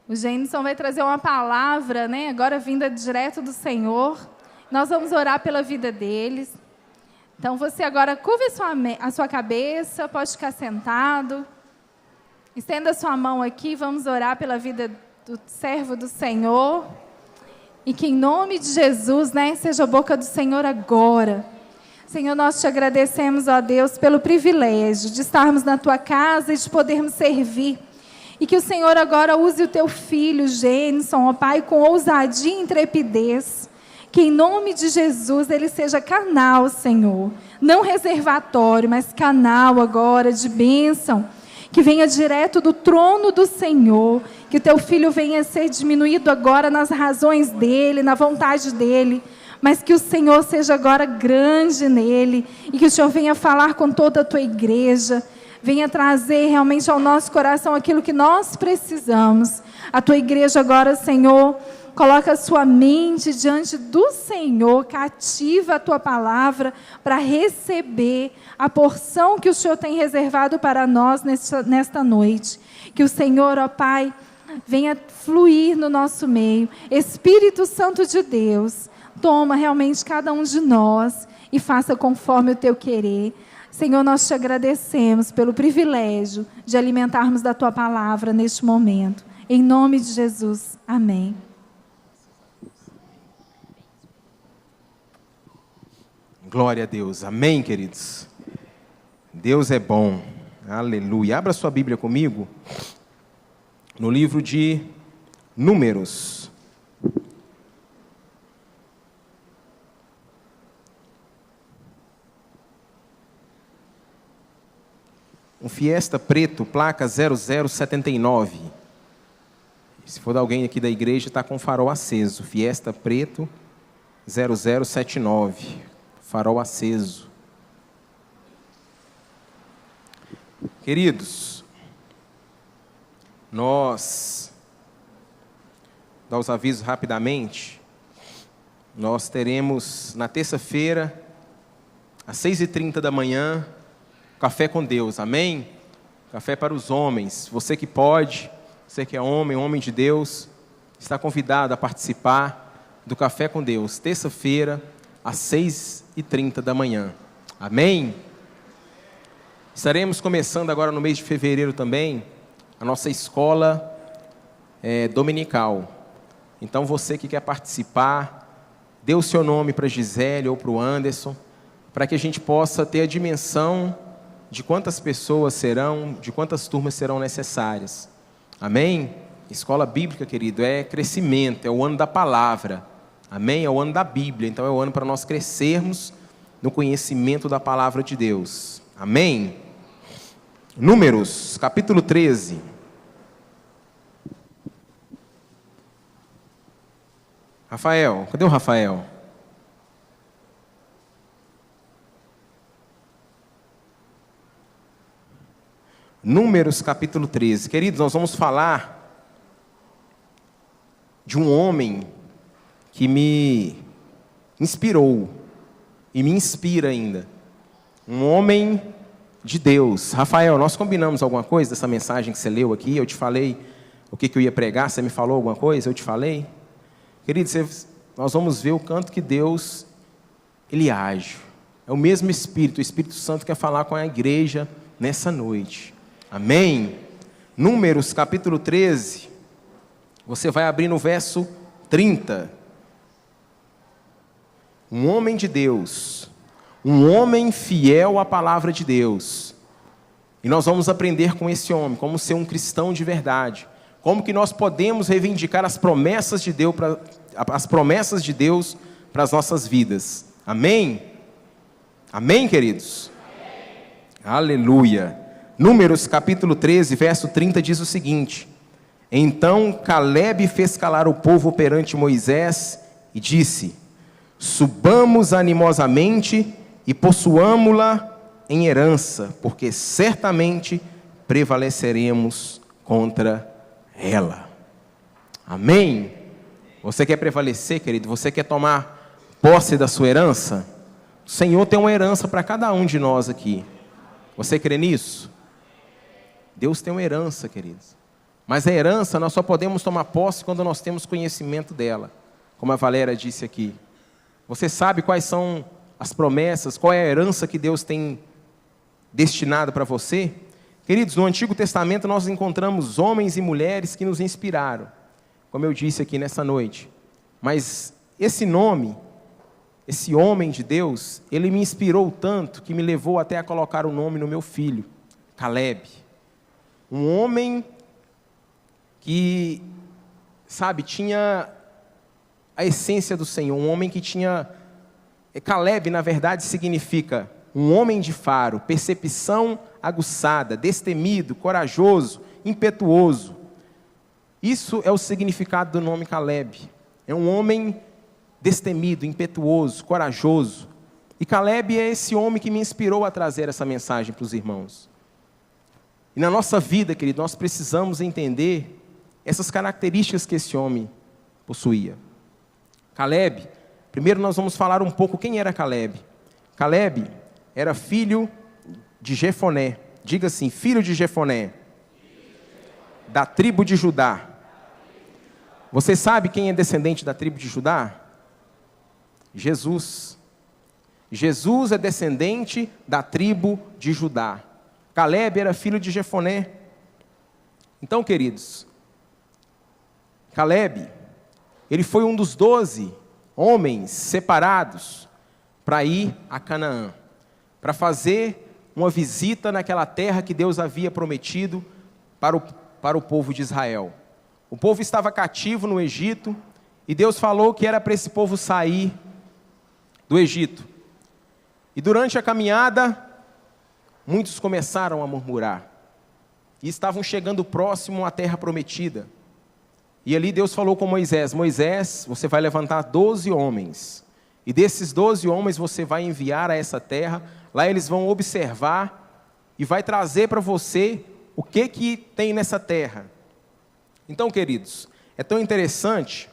O Gênison vai trazer uma palavra, né, agora vinda direto do Senhor. Nós vamos orar pela vida deles. Então, você agora curva a sua cabeça, pode ficar sentado. Estenda a sua mão aqui, vamos orar pela vida do servo do Senhor. E que em nome de Jesus, né, seja a boca do Senhor agora. Senhor, nós te agradecemos, ó Deus, pelo privilégio de estarmos na tua casa e de podermos servir. E que o Senhor agora use o teu filho, Gênison, ó Pai, com ousadia e intrepidez. Que em nome de Jesus ele seja canal, Senhor. Não reservatório, mas canal agora de bênção. Que venha direto do trono do Senhor. Que o teu filho venha a ser diminuído agora nas razões dele, na vontade dele. Mas que o Senhor seja agora grande nele. E que o Senhor venha falar com toda a tua igreja. Venha trazer realmente ao nosso coração aquilo que nós precisamos. A tua igreja agora, Senhor, coloca a sua mente diante do Senhor, cativa a tua palavra para receber a porção que o Senhor tem reservado para nós nesta noite. Que o Senhor, ó Pai, venha fluir no nosso meio. Espírito Santo de Deus, toma realmente cada um de nós e faça conforme o teu querer. Senhor, nós te agradecemos pelo privilégio de alimentarmos da tua palavra neste momento. Em nome de Jesus. Amém. Glória a Deus. Amém, queridos? Deus é bom. Aleluia. Abra sua Bíblia comigo no livro de Números. Um Fiesta preto, placa 0079. Se for de alguém aqui da igreja, está com farol aceso. Fiesta preto 0079. Farol aceso. Queridos, nós, dar os avisos rapidamente, nós teremos na terça-feira, às 6h30 da manhã, Café com Deus, amém? Café para os homens. Você que pode, você que é homem de Deus, está convidado a participar do Café com Deus, terça-feira, às 6h30 da manhã, amém? Estaremos começando agora no mês de fevereiro também, a nossa escola dominical. Então você que quer participar, dê o seu nome para a Gisele ou para o Anderson, para que a gente possa ter a dimensão de quantas pessoas serão, de quantas turmas serão necessárias. Amém? Escola bíblica, querido, é crescimento, é o ano da palavra. Amém? É o ano da Bíblia, então é o ano para nós crescermos no conhecimento da palavra de Deus. Amém? Números, capítulo 13. Rafael, cadê o Rafael? Números capítulo 13. Queridos, nós vamos falar de um homem que me inspirou e me inspira ainda. Um homem de Deus. Rafael, nós combinamos alguma coisa dessa mensagem que você leu aqui? Eu te falei o que eu ia pregar, você me falou alguma coisa? Eu te falei? Queridos, nós vamos ver o quanto que Deus, Ele age. É o mesmo Espírito, o Espírito Santo quer falar com a igreja nessa noite. Amém? Números capítulo 13, você vai abrir no verso 30. Um homem de Deus, um homem fiel à palavra de Deus. E nós vamos aprender com esse homem, como ser um cristão de verdade. Como que nós podemos reivindicar as promessas de Deus para as nossas vidas. Amém? Amém, queridos? Amém. Aleluia. Números capítulo 13, verso 30 diz o seguinte: Então Calebe fez calar o povo perante Moisés e disse: Subamos animosamente e possuamo-la em herança, porque certamente prevaleceremos contra ela. Amém? Você quer prevalecer, querido? Você quer tomar posse da sua herança? O Senhor tem uma herança para cada um de nós aqui. Você crê nisso? Deus tem uma herança, queridos. Mas a herança nós só podemos tomar posse quando nós temos conhecimento dela, como a Valéria disse aqui. Você sabe quais são as promessas, qual é a herança que Deus tem destinado para você? Queridos, no Antigo Testamento nós encontramos homens e mulheres que nos inspiraram, como eu disse aqui nessa noite. Mas esse nome, esse homem de Deus, ele me inspirou tanto que me levou até a colocar o nome no meu filho, Caleb. Um homem que, sabe, tinha a essência do Senhor, um homem que tinha... Caleb, na verdade, significa um homem de faro, percepção aguçada, destemido, corajoso, impetuoso. Isso é o significado do nome Caleb. É um homem destemido, impetuoso, corajoso. E Caleb é esse homem que me inspirou a trazer essa mensagem para os irmãos. E na nossa vida, querido, nós precisamos entender essas características que esse homem possuía. Caleb, primeiro nós vamos falar um pouco quem era Caleb. Caleb era filho de Jefoné. Diga assim, filho de Jefoné, da tribo de Judá. Você sabe quem é descendente da tribo de Judá? Jesus. Jesus é descendente da tribo de Judá. Caleb era filho de Jefoné. Então, queridos, Caleb, ele foi um dos 12 homens separados para ir a Canaã, para fazer uma visita naquela terra que Deus havia prometido para o povo de Israel. O povo estava cativo no Egito, e Deus falou que era para esse povo sair do Egito. E durante a caminhada, muitos começaram a murmurar, e estavam chegando próximo à terra prometida. E ali Deus falou com Moisés: Moisés, você vai levantar 12 homens, e desses 12 homens você vai enviar a essa terra. Lá eles vão observar e vai trazer para você o que tem nessa terra. Então, queridos, é tão interessante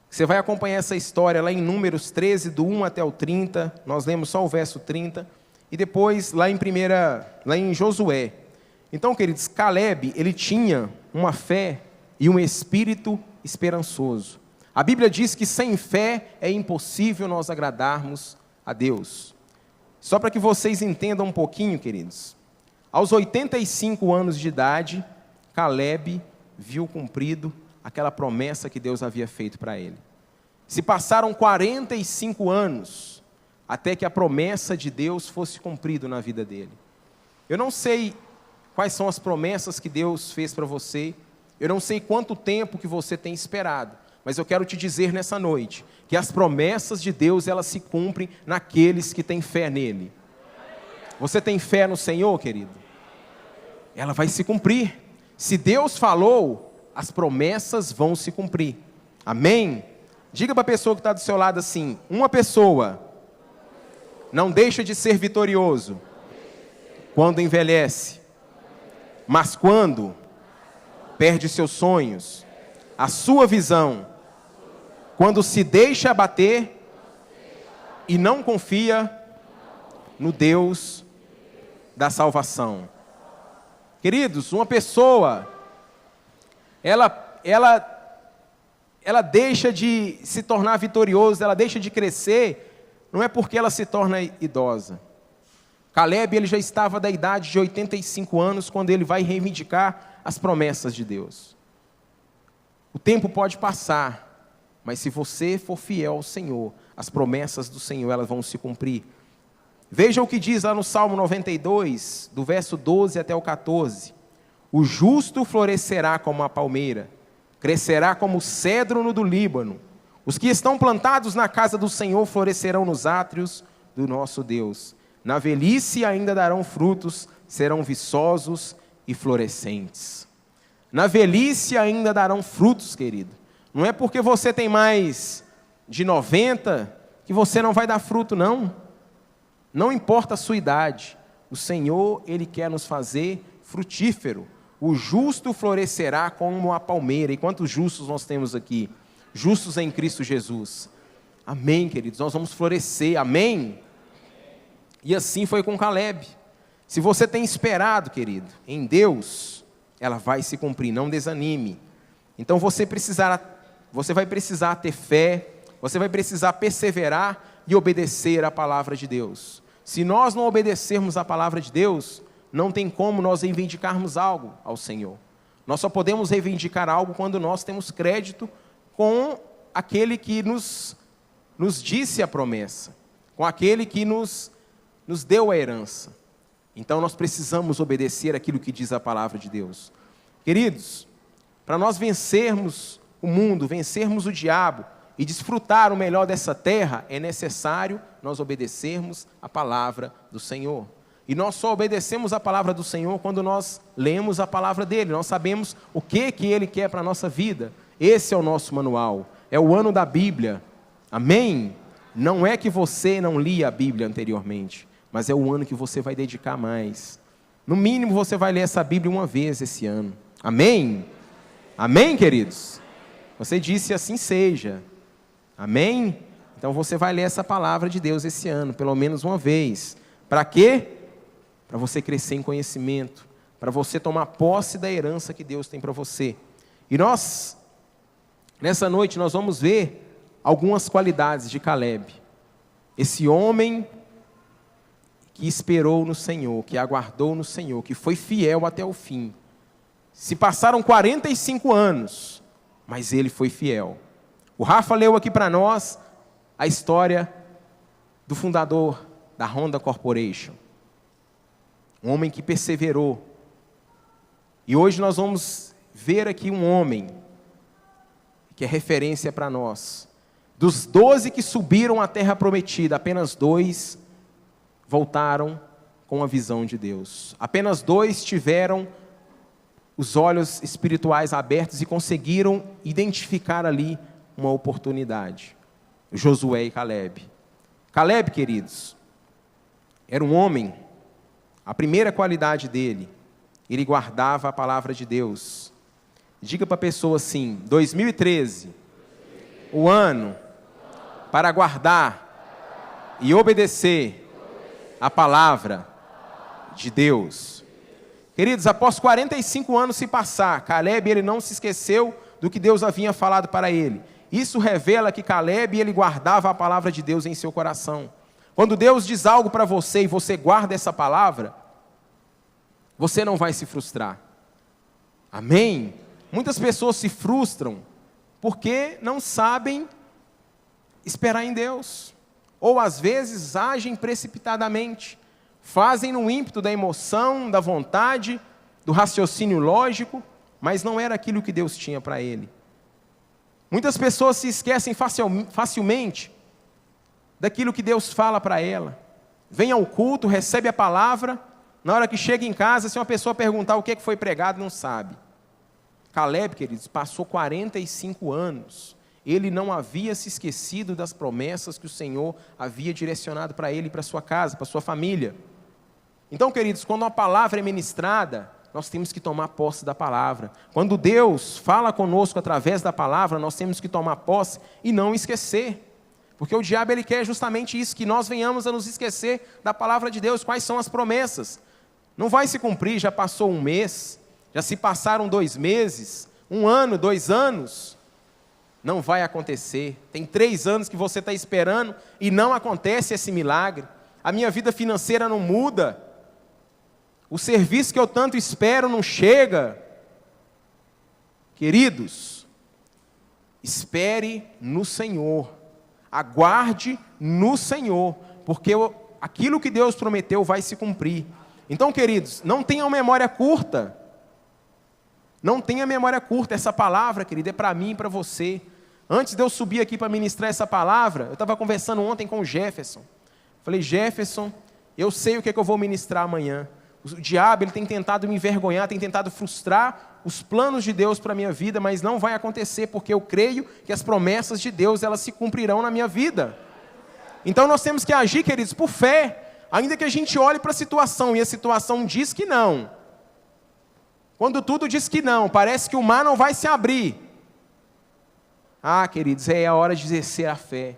que você vai acompanhar essa história lá em Números 13, do 1 até o 30. Nós lemos só o verso 30. E depois lá em Josué. Então, queridos, Caleb, ele tinha uma fé e um espírito esperançoso. A Bíblia diz que sem fé é impossível nós agradarmos a Deus. Só para que vocês entendam um pouquinho, queridos. Aos 85 anos de idade, Caleb viu cumprido aquela promessa que Deus havia feito para ele. Se passaram 45 anos até que a promessa de Deus fosse cumprida na vida dele. Eu não sei quais são as promessas que Deus fez para você. Eu não sei quanto tempo que você tem esperado. Mas eu quero te dizer nessa noite que as promessas de Deus, elas se cumprem naqueles que têm fé nele. Você tem fé no Senhor, querido? Ela vai se cumprir. Se Deus falou, as promessas vão se cumprir. Amém? Diga para a pessoa que está do seu lado assim: uma pessoa não deixa de ser vitorioso quando envelhece, mas quando perde seus sonhos, a sua visão, quando se deixa abater e não confia no Deus da salvação. Queridos, uma pessoa, ela deixa de se tornar vitoriosa, ela deixa de crescer, não é porque ela se torna idosa. Caleb, ele já estava da idade de 85 anos, quando ele vai reivindicar as promessas de Deus. O tempo pode passar, mas se você for fiel ao Senhor, as promessas do Senhor, elas vão se cumprir. Veja o que diz lá no Salmo 92, do verso 12 até o 14. O justo florescerá como a palmeira, crescerá como o cedro no do Líbano. Os que estão plantados na casa do Senhor florescerão nos átrios do nosso Deus. Na velhice ainda darão frutos, serão viçosos e florescentes. Na velhice ainda darão frutos, querido. Não é porque você tem mais de 90 que você não vai dar fruto, não. Não importa a sua idade. O Senhor, Ele quer nos fazer frutífero. O justo florescerá como a palmeira. E quantos justos nós temos aqui? Justos em Cristo Jesus. Amém, queridos. Nós vamos florescer. Amém? E assim foi com Caleb. Se você tem esperado, querido, em Deus, ela vai se cumprir, não desanime. Então você vai precisar ter fé, você vai precisar perseverar e obedecer a palavra de Deus. Se nós não obedecermos a palavra de Deus, não tem como nós reivindicarmos algo ao Senhor. Nós só podemos reivindicar algo quando nós temos crédito com aquele que nos disse a promessa, com aquele que nos deu a herança. Então nós precisamos obedecer aquilo que diz a palavra de Deus. Queridos, para nós vencermos o mundo, vencermos o diabo e desfrutar o melhor dessa terra, é necessário nós obedecermos a palavra do Senhor. E nós só obedecemos a palavra do Senhor quando nós lemos a palavra dele. Nós sabemos o que ele quer para a nossa vida. Esse é o nosso manual. É o ano da Bíblia. Amém? Não é que você não lia a Bíblia anteriormente, mas é o ano que você vai dedicar mais. No mínimo você vai ler essa Bíblia uma vez esse ano. Amém? Amém, queridos? Você disse assim seja. Amém? Então você vai ler essa palavra de Deus esse ano, pelo menos uma vez. Para quê? Para você crescer em conhecimento, para você tomar posse da herança que Deus tem para você. E nós, nessa noite, nós vamos ver algumas qualidades de Caleb. Esse homem que esperou no Senhor, que aguardou no Senhor, que foi fiel até o fim. Se passaram 45 anos, mas ele foi fiel. O Rafa leu aqui para nós a história do fundador da Honda Corporation. Um homem que perseverou. E hoje nós vamos ver aqui um homem que é referência para nós. Dos 12 que subiram à terra prometida, apenas 2 voltaram com a visão de Deus. Apenas 2 tiveram os olhos espirituais abertos e conseguiram identificar ali uma oportunidade. Josué e Caleb. Caleb, queridos, era um homem, a primeira qualidade dele, ele guardava a palavra de Deus. Diga para a pessoa assim, 2013, o ano para guardar e obedecer a palavra de Deus. Queridos, após 45 anos se passar, Caleb ele não se esqueceu do que Deus havia falado para ele. Isso revela que Caleb ele guardava a palavra de Deus em seu coração. Quando Deus diz algo para você e você guarda essa palavra, você não vai se frustrar. Amém? Muitas pessoas se frustram porque não sabem esperar em Deus. Ou às vezes agem precipitadamente. Fazem no ímpeto da emoção, da vontade, do raciocínio lógico, mas não era aquilo que Deus tinha para ele. Muitas pessoas se esquecem facilmente daquilo que Deus fala para ela. Vem ao culto, recebe a palavra, na hora que chega em casa, se uma pessoa perguntar o que foi pregado, não sabe. Caleb, queridos, passou 45 anos. Ele não havia se esquecido das promessas que o Senhor havia direcionado para ele e para sua casa, para sua família. Então, queridos, quando uma palavra é ministrada, nós temos que tomar posse da palavra. Quando Deus fala conosco através da palavra, nós temos que tomar posse e não esquecer. Porque o diabo ele quer justamente isso, que nós venhamos a nos esquecer da palavra de Deus, quais são as promessas. Não vai se cumprir, já passou um mês, já se passaram 2 meses, 1 ano, 2 anos. Não vai acontecer. Tem 3 anos que você está esperando e não acontece esse milagre. A minha vida financeira não muda. O serviço que eu tanto espero não chega. Queridos, espere no Senhor. Aguarde no Senhor, porque aquilo que Deus prometeu vai se cumprir. Então, queridos, não tenham memória curta. Não tenha memória curta. Essa palavra, querido, é para mim e para você. Antes de eu subir aqui para ministrar essa palavra, eu estava conversando ontem com o Jefferson. Falei, Jefferson, eu sei o que eu vou ministrar amanhã. O diabo ele tem tentado me envergonhar, tem tentado frustrar os planos de Deus para a minha vida, mas não vai acontecer, porque eu creio que as promessas de Deus elas se cumprirão na minha vida. Então nós temos que agir, queridos, por fé, ainda que a gente olhe para a situação e a situação diz que não. Quando tudo diz que não, parece que o mar não vai se abrir. Ah, queridos, é a hora de exercer a fé.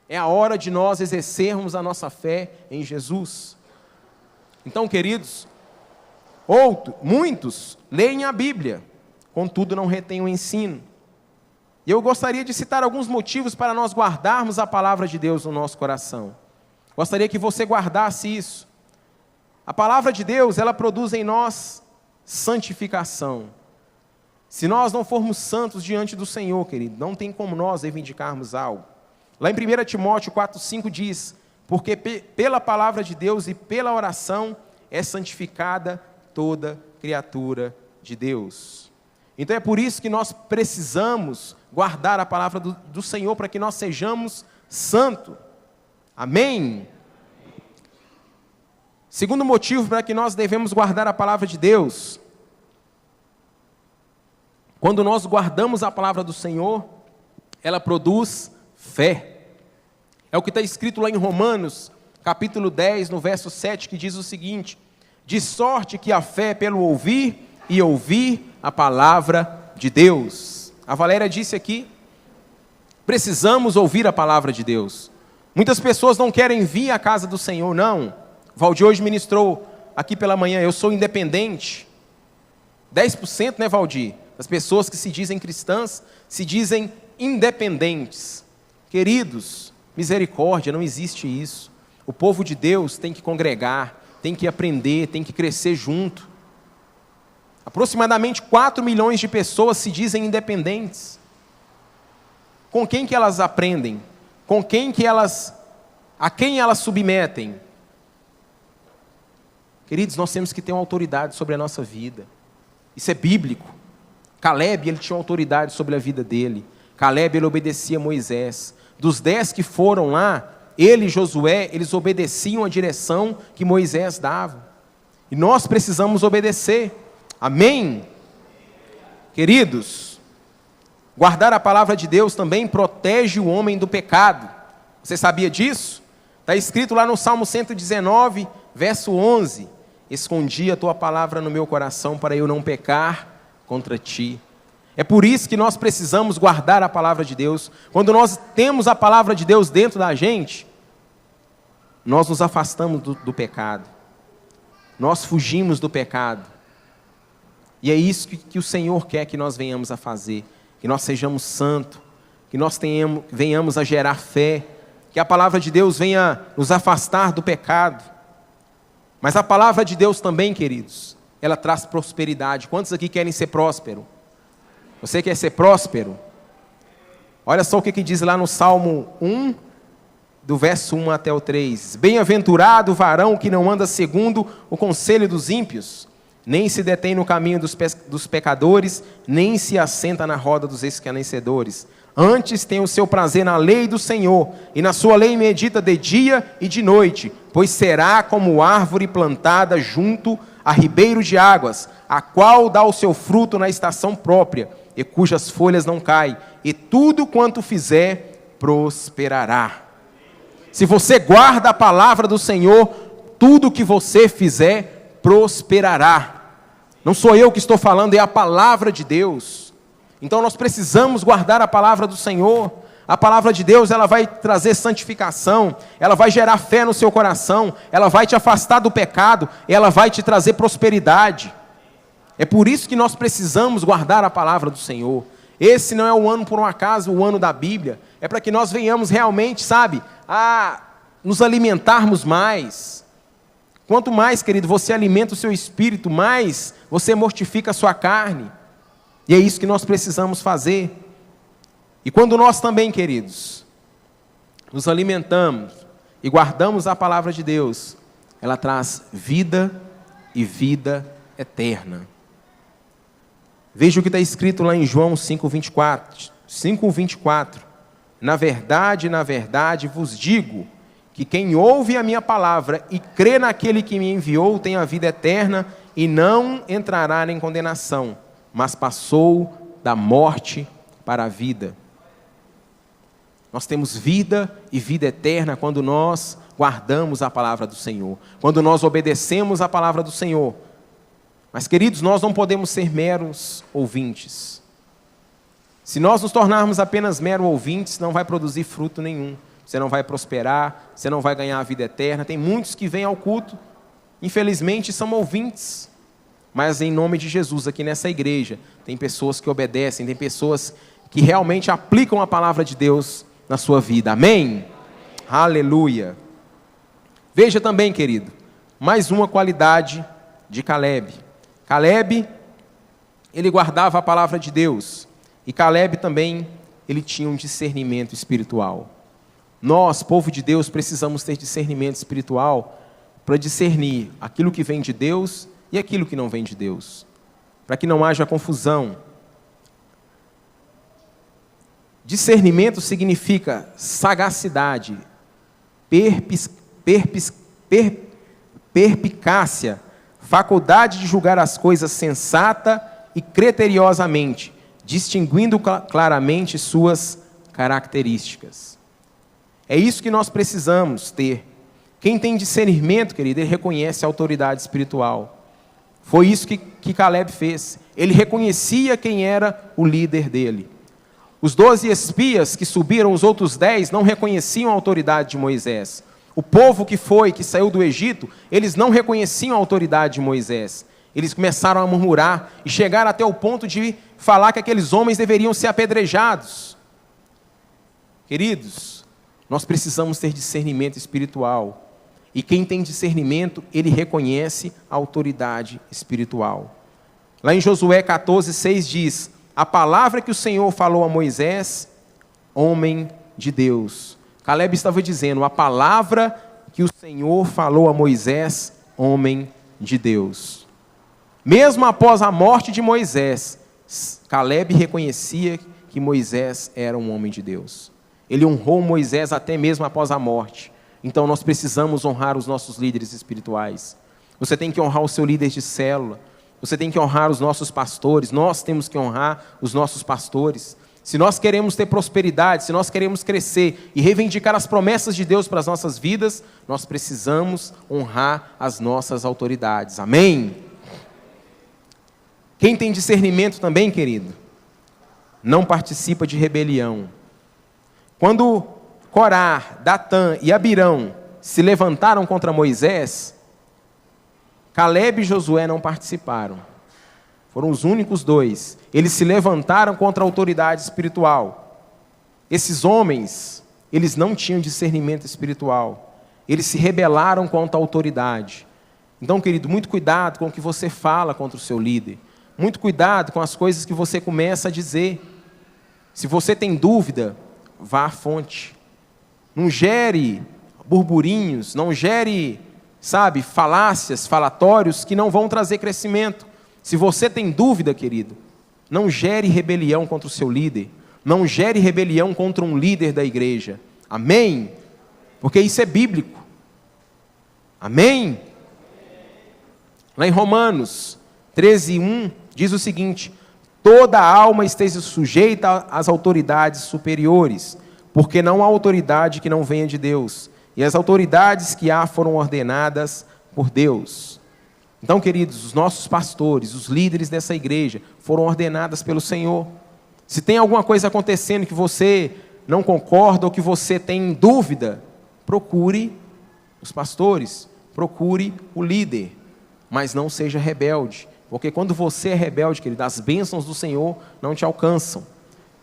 É a hora de nós exercermos a nossa fé em Jesus. Então, queridos, Muitos leem a Bíblia, contudo não retêm o ensino. E eu gostaria de citar alguns motivos para nós guardarmos a palavra de Deus no nosso coração. Gostaria que você guardasse isso. A palavra de Deus, ela produz em nós santificação. Se nós não formos santos diante do Senhor, querido, não tem como nós reivindicarmos algo. Lá em 1 Timóteo 4,5 diz: porque pela palavra de Deus e pela oração é santificada toda criatura de Deus. Então é por isso que nós precisamos guardar a palavra do Senhor, para que nós sejamos santos. Amém? Segundo motivo para que nós devemos guardar a palavra de Deus: quando nós guardamos a palavra do Senhor, ela produz fé. É o que está escrito lá em Romanos, capítulo 10, no verso 7, que diz o seguinte: de sorte que a fé é pelo ouvir, e ouvir a palavra de Deus. A Valéria disse aqui, precisamos ouvir a palavra de Deus. Muitas pessoas não querem vir à casa do Senhor, não. Valdir hoje ministrou aqui pela manhã: eu sou independente. 10%, né, Valdir? Das pessoas que se dizem cristãs, se dizem independentes. Queridos, misericórdia, não existe isso. O povo de Deus tem que congregar, tem que aprender, tem que crescer junto. Aproximadamente 4 milhões de pessoas se dizem independentes. Com quem que elas aprendem? A quem elas submetem? Queridos, nós temos que ter uma autoridade sobre a nossa vida. Isso é bíblico. Caleb, ele tinha autoridade sobre a vida dele. Caleb, ele obedecia a Moisés. Dos 10 que foram lá, ele e Josué, eles obedeciam a direção que Moisés dava. E nós precisamos obedecer. Amém? Queridos, guardar a palavra de Deus também protege o homem do pecado. Você sabia disso? Está escrito lá no Salmo 119, verso 11. Escondi a tua palavra no meu coração para eu não pecar contra ti. É por isso que nós precisamos guardar a palavra de Deus. Quando nós temos a palavra de Deus dentro da gente, nós nos afastamos do pecado. Nós fugimos do pecado. E é isso que o Senhor quer que nós venhamos a fazer. Que nós sejamos santos, que nós venhamos a gerar fé, que a palavra de Deus venha nos afastar do pecado. Mas a palavra de Deus também, queridos, ela traz prosperidade. Quantos aqui querem ser próspero? Você quer ser próspero? Olha só o que diz lá no Salmo 1, do verso 1 até o 3. Bem-aventurado o varão que não anda segundo o conselho dos ímpios, nem se detém no caminho dos pecadores, nem se assenta na roda dos escarnecedores. Antes tem o seu prazer na lei do Senhor, e na sua lei medita de dia e de noite, pois será como árvore plantada junto a ribeiro de águas, a qual dá o seu fruto na estação própria, e cujas folhas não caem, e tudo quanto fizer prosperará. Se você guarda a palavra do Senhor, tudo que você fizer prosperará. Não sou eu que estou falando, é a palavra de Deus. Então nós precisamos guardar a palavra do Senhor. A palavra de Deus, ela vai trazer santificação, ela vai gerar fé no seu coração, ela vai te afastar do pecado, ela vai te trazer prosperidade. É por isso que nós precisamos guardar a palavra do Senhor. Esse não é o ano por um acaso, o ano da Bíblia. É para que nós venhamos realmente, sabe, a nos alimentarmos mais. Quanto mais, querido, você alimenta o seu espírito, mais você mortifica a sua carne. E é isso que nós precisamos fazer. E quando nós também, queridos, nos alimentamos e guardamos a palavra de Deus, ela traz vida e vida eterna. Veja o que está escrito lá em João 5:24. Na verdade vos digo, que quem ouve a minha palavra e crê naquele que me enviou tem a vida eterna e não entrará em condenação, mas passou da morte para a vida. Nós temos vida e vida eterna quando nós guardamos a palavra do Senhor, quando nós obedecemos a palavra do Senhor. Mas, queridos, nós não podemos ser meros ouvintes. Se nós nos tornarmos apenas meros ouvintes, não vai produzir fruto nenhum. Você não vai prosperar, você não vai ganhar a vida eterna. Tem muitos que vêm ao culto, infelizmente são ouvintes. Mas em nome de Jesus, aqui nessa igreja, tem pessoas que obedecem, tem pessoas que realmente aplicam a palavra de Deus na sua vida. Amém? Aleluia. Veja também, querido, mais uma qualidade de Caleb. Caleb, ele guardava a palavra de Deus. E Caleb também, ele tinha um discernimento espiritual. Nós, povo de Deus, precisamos ter discernimento espiritual para discernir aquilo que vem de Deus e aquilo que não vem de Deus, para que não haja confusão. Discernimento significa sagacidade, perspicácia, faculdade de julgar as coisas sensata e criteriosamente, distinguindo claramente suas características. É isso que nós precisamos ter. Quem tem discernimento, querido, ele reconhece a autoridade espiritual. Foi isso que Caleb fez. Ele reconhecia quem era o líder dele. Os 12 espias que subiram, os outros 10, não reconheciam a autoridade de Moisés. O povo que saiu do Egito, eles não reconheciam a autoridade de Moisés. Eles começaram a murmurar e chegaram até o ponto de falar que aqueles homens deveriam ser apedrejados. Queridos, nós precisamos ter discernimento espiritual. E quem tem discernimento, ele reconhece a autoridade espiritual. Lá em Josué 14:6 diz: a palavra que o Senhor falou a Moisés, homem de Deus. Caleb estava dizendo, a palavra que o Senhor falou a Moisés, homem de Deus. Mesmo após a morte de Moisés, Caleb reconhecia que Moisés era um homem de Deus. Ele honrou Moisés até mesmo após a morte. Então nós precisamos honrar os nossos líderes espirituais. Você tem que honrar o seu líder de célula. Você tem que honrar os nossos pastores. Nós temos que honrar os nossos pastores. Se nós queremos ter prosperidade, se nós queremos crescer e reivindicar as promessas de Deus para as nossas vidas, nós precisamos honrar as nossas autoridades. Amém? Quem tem discernimento também, querido, não participa de rebelião. Quando Corá, Datã e Abirão se levantaram contra Moisés, Caleb e Josué não participaram. Foram os únicos dois. Eles se levantaram contra a autoridade espiritual. Esses homens, eles não tinham discernimento espiritual. Eles se rebelaram contra a autoridade. Então, querido, muito cuidado com o que você fala contra o seu líder. Muito cuidado com as coisas que você começa a dizer. Se você tem dúvida, vá à fonte. Não gere burburinhos, não gere, falácias, falatórios que não vão trazer crescimento. Se você tem dúvida, querido, não gere rebelião contra o seu líder. Não gere rebelião contra um líder da igreja. Amém? Porque isso é bíblico. Amém? Lá em Romanos 13:1 diz o seguinte: toda alma esteja sujeita às autoridades superiores, porque não há autoridade que não venha de Deus, e as autoridades que há foram ordenadas por Deus. Então, queridos, os nossos pastores, os líderes dessa igreja, foram ordenados pelo Senhor. Se tem alguma coisa acontecendo que você não concorda ou que você tem dúvida, procure os pastores, procure o líder, mas não seja rebelde, porque quando você é rebelde, querido, as bênçãos do Senhor não te alcançam.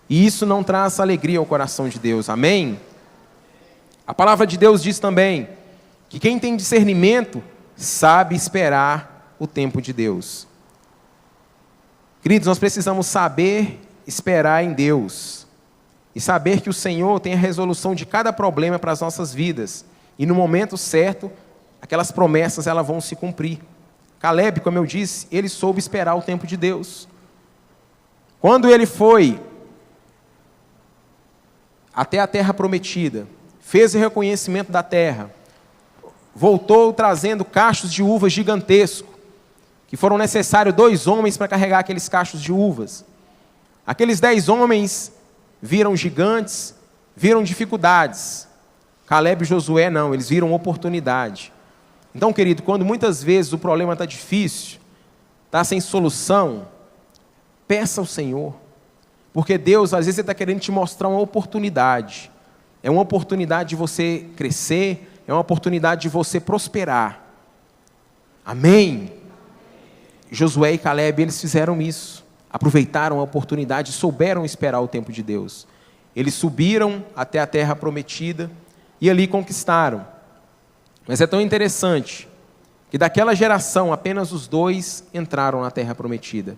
E isso não traz alegria ao coração de Deus. Amém? A palavra de Deus diz também que quem tem discernimento sabe esperar o tempo de Deus. Queridos, nós precisamos saber esperar em Deus e saber que o Senhor tem a resolução de cada problema para as nossas vidas. E no momento certo, aquelas promessas elas vão se cumprir. Caleb, como eu disse, ele soube esperar o tempo de Deus. Quando ele foi até a terra prometida, fez o reconhecimento da terra, voltou trazendo cachos de uvas gigantescos, que foram necessários 2 homens para carregar aqueles cachos de uvas. Aqueles 10 homens viram gigantes, viram dificuldades. Caleb e Josué não, eles viram oportunidade. Então, querido, quando muitas vezes o problema está difícil, está sem solução, peça ao Senhor. Porque Deus, às vezes, está querendo te mostrar uma oportunidade. É uma oportunidade de você crescer, é uma oportunidade de você prosperar. Amém? Josué e Calebe, eles fizeram isso. Aproveitaram a oportunidade, souberam esperar o tempo de Deus. Eles subiram até a terra prometida e ali conquistaram. Mas é tão interessante que daquela geração, apenas os 2 entraram na terra prometida.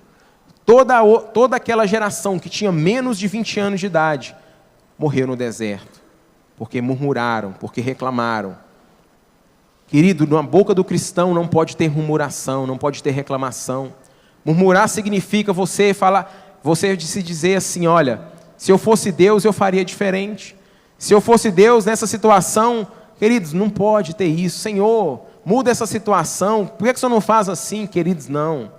Toda aquela geração que tinha menos de 20 anos de idade, morreu no deserto, porque murmuraram, porque reclamaram. Querido, na boca do cristão não pode ter murmuração, não pode ter reclamação. Murmurar significa você se dizer assim, olha, se eu fosse Deus eu faria diferente. Se eu fosse Deus nessa situação, queridos, não pode ter isso. Senhor, muda essa situação, por que o Senhor não faz assim? Queridos, não.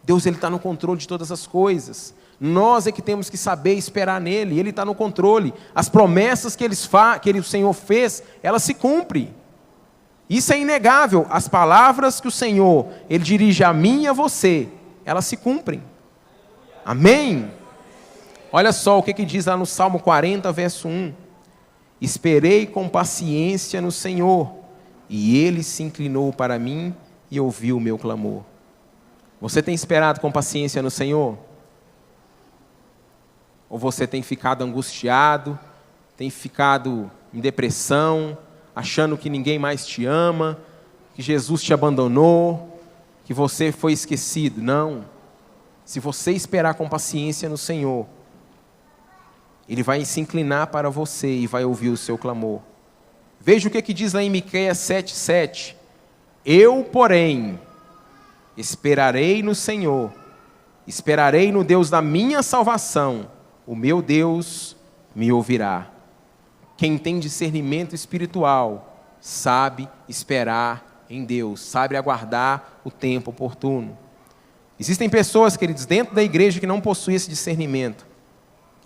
Deus, Ele está no controle de todas as coisas. Nós é que temos que saber esperar nele, Ele está no controle. As promessas que o Senhor fez, elas se cumprem. Isso é inegável. As palavras que o Senhor, Ele dirige a mim e a você, elas se cumprem. Amém? Olha só o que diz lá no Salmo 40, verso 1. Esperei com paciência no Senhor, e Ele se inclinou para mim e ouviu o meu clamor. Você tem esperado com paciência no Senhor? Ou você tem ficado angustiado, tem ficado em depressão, achando que ninguém mais te ama, que Jesus te abandonou, que você foi esquecido? Não. Se você esperar com paciência no Senhor, Ele vai se inclinar para você e vai ouvir o seu clamor. Veja o que diz lá em Miqueias 7:7. Eu, porém, esperarei no Senhor, esperarei no Deus da minha salvação, o meu Deus me ouvirá. Quem tem discernimento espiritual sabe esperar em Deus, sabe aguardar o tempo oportuno. Existem pessoas, queridos, dentro da igreja que não possuem esse discernimento.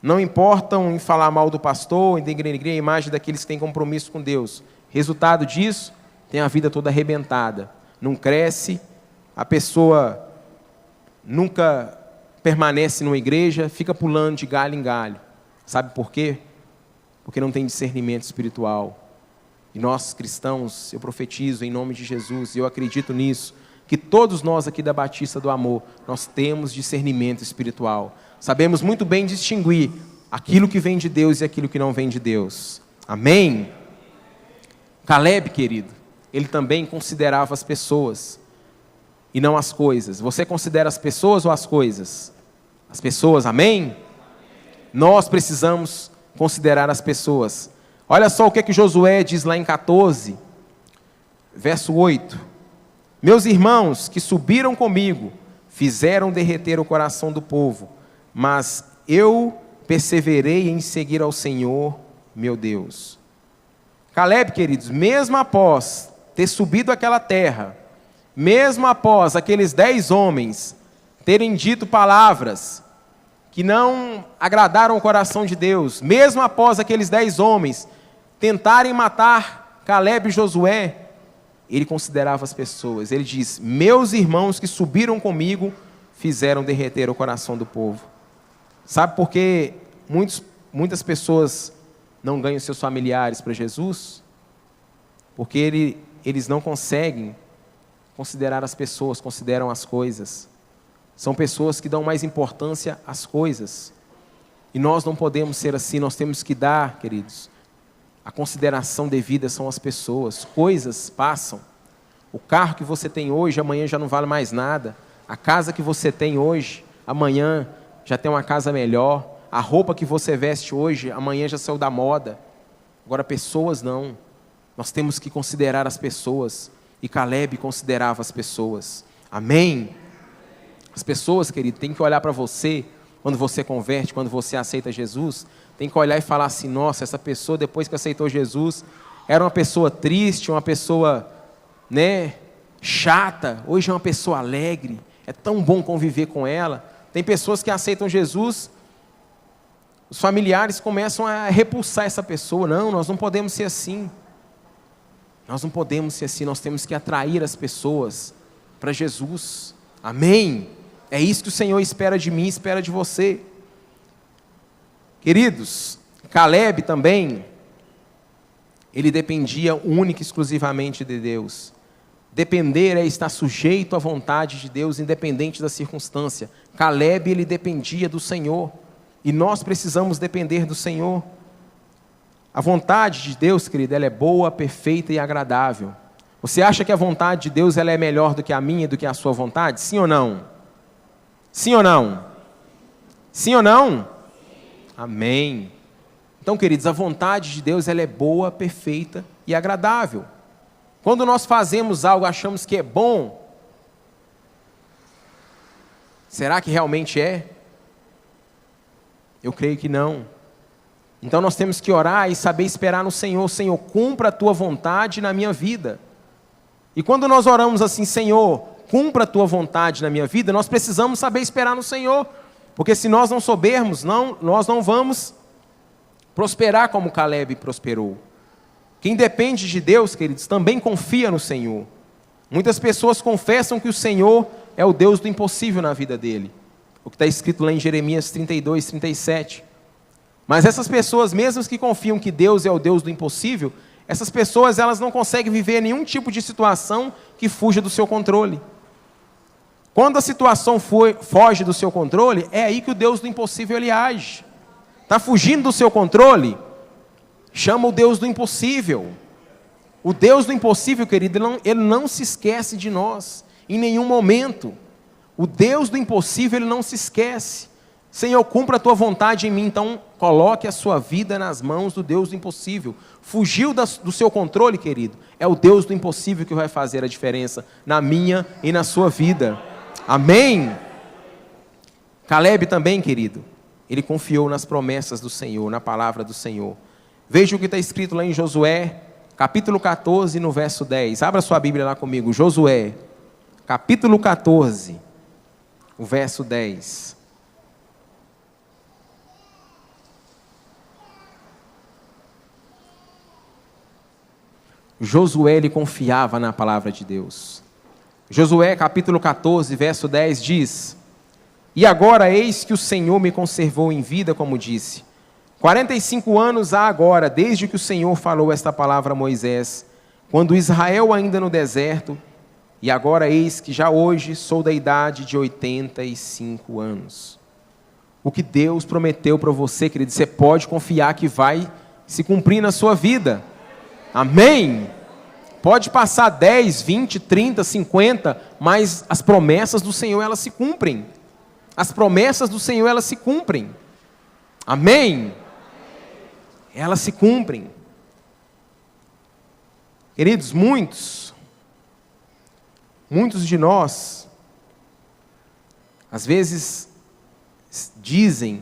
Não importam em falar mal do pastor, em denegrir a imagem daqueles que têm compromisso com Deus. Resultado disso, tem a vida toda arrebentada. Não cresce, a pessoa nunca permanece numa igreja, fica pulando de galho em galho. Sabe por quê? Porque não tem discernimento espiritual. E nós cristãos, eu profetizo em nome de Jesus, e eu acredito nisso, que todos nós aqui da Batista do Amor, nós temos discernimento espiritual. Sabemos muito bem distinguir aquilo que vem de Deus e aquilo que não vem de Deus. Amém? Calebe, querido, ele também considerava as pessoas e não as coisas. Você considera as pessoas ou as coisas? As pessoas, amém? Nós precisamos considerar as pessoas. Olha só o que Josué diz lá em 14, verso 8. Meus irmãos que subiram comigo fizeram derreter o coração do povo, mas eu perseverei em seguir ao Senhor, meu Deus. Calebe, queridos, mesmo após ter subido aquela terra, mesmo após aqueles 10 homens terem dito palavras que não agradaram o coração de Deus, mesmo após aqueles 10 homens tentarem matar Calebe e Josué, ele considerava as pessoas. Ele diz, meus irmãos que subiram comigo fizeram derreter o coração do povo. Sabe por que muitas pessoas não ganham seus familiares para Jesus? Porque eles não conseguem considerar as pessoas, consideram as coisas. São pessoas que dão mais importância às coisas. E nós não podemos ser assim, nós temos que dar, queridos, a consideração devida são as pessoas. Coisas passam. O carro que você tem hoje, amanhã já não vale mais nada. A casa que você tem hoje, amanhã já tem uma casa melhor. A roupa que você veste hoje, amanhã já saiu da moda. Agora, pessoas não. Nós temos que considerar as pessoas. E Calebe considerava as pessoas. Amém? As pessoas, querido, tem que olhar para você, quando você converte, quando você aceita Jesus, tem que olhar e falar assim, nossa, essa pessoa, depois que aceitou Jesus, era uma pessoa triste, uma pessoa, chata, hoje é uma pessoa alegre, é tão bom conviver com ela. Tem pessoas que aceitam Jesus, os familiares começam a repulsar essa pessoa. Não, nós não podemos ser assim. Nós não podemos ser assim, nós temos que atrair as pessoas para Jesus. Amém? É isso que o Senhor espera de mim, espera de você. Queridos, Calebe também, ele dependia única e exclusivamente de Deus. Depender é estar sujeito à vontade de Deus, independente da circunstância. Calebe, ele dependia do Senhor. E nós precisamos depender do Senhor. A vontade de Deus, querido, ela é boa, perfeita e agradável. Você acha que a vontade de Deus ela é melhor do que a minha e do que a sua vontade? Sim ou não? Sim ou não? Sim ou não? Amém. Então, queridos, a vontade de Deus ela é boa, perfeita e agradável. Quando nós fazemos algo, achamos que é bom, será que realmente é? Eu creio que não. Então nós temos que orar e saber esperar no Senhor. Senhor, cumpra a tua vontade na minha vida. E quando nós oramos assim, Senhor, cumpra a tua vontade na minha vida, nós precisamos saber esperar no Senhor. Porque se nós não soubermos, nós não vamos prosperar como Calebe prosperou. Quem depende de Deus, queridos, também confia no Senhor. Muitas pessoas confessam que o Senhor é o Deus do impossível na vida dele. O que está escrito lá em Jeremias 32, 37. Mas essas pessoas, mesmo que confiam que Deus é o Deus do impossível, essas pessoas elas não conseguem viver nenhum tipo de situação que fuja do seu controle. Quando a situação foge do seu controle, é aí que o Deus do impossível ele age. Está fugindo do seu controle? Chama o Deus do impossível. O Deus do impossível, querido, ele não se esquece de nós, em nenhum momento. O Deus do impossível, ele não se esquece. Senhor, cumpra a tua vontade em mim, então coloque a sua vida nas mãos do Deus do impossível. Fugiu do seu controle, querido, é o Deus do impossível que vai fazer a diferença na minha e na sua vida. Amém? Calebe também, querido, ele confiou nas promessas do Senhor, na palavra do Senhor. Veja o que está escrito lá em Josué, capítulo 14, no verso 10. Abra sua Bíblia lá comigo, Josué, capítulo 14, o verso 10. Josué, ele confiava na palavra de Deus. Josué, capítulo 14, verso 10 diz: E agora eis que o Senhor me conservou em vida, como disse. 45 anos há agora, desde que o Senhor falou esta palavra a Moisés, quando Israel ainda no deserto, e agora eis que já hoje sou da idade de 85 anos. O que Deus prometeu para você, querido, você pode confiar que vai se cumprir na sua vida. Amém? Pode passar 10, 20, 30, 50, mas as promessas do Senhor, elas se cumprem. As promessas do Senhor, elas se cumprem. Amém? Elas se cumprem. Queridos, muitos de nós, às vezes, dizem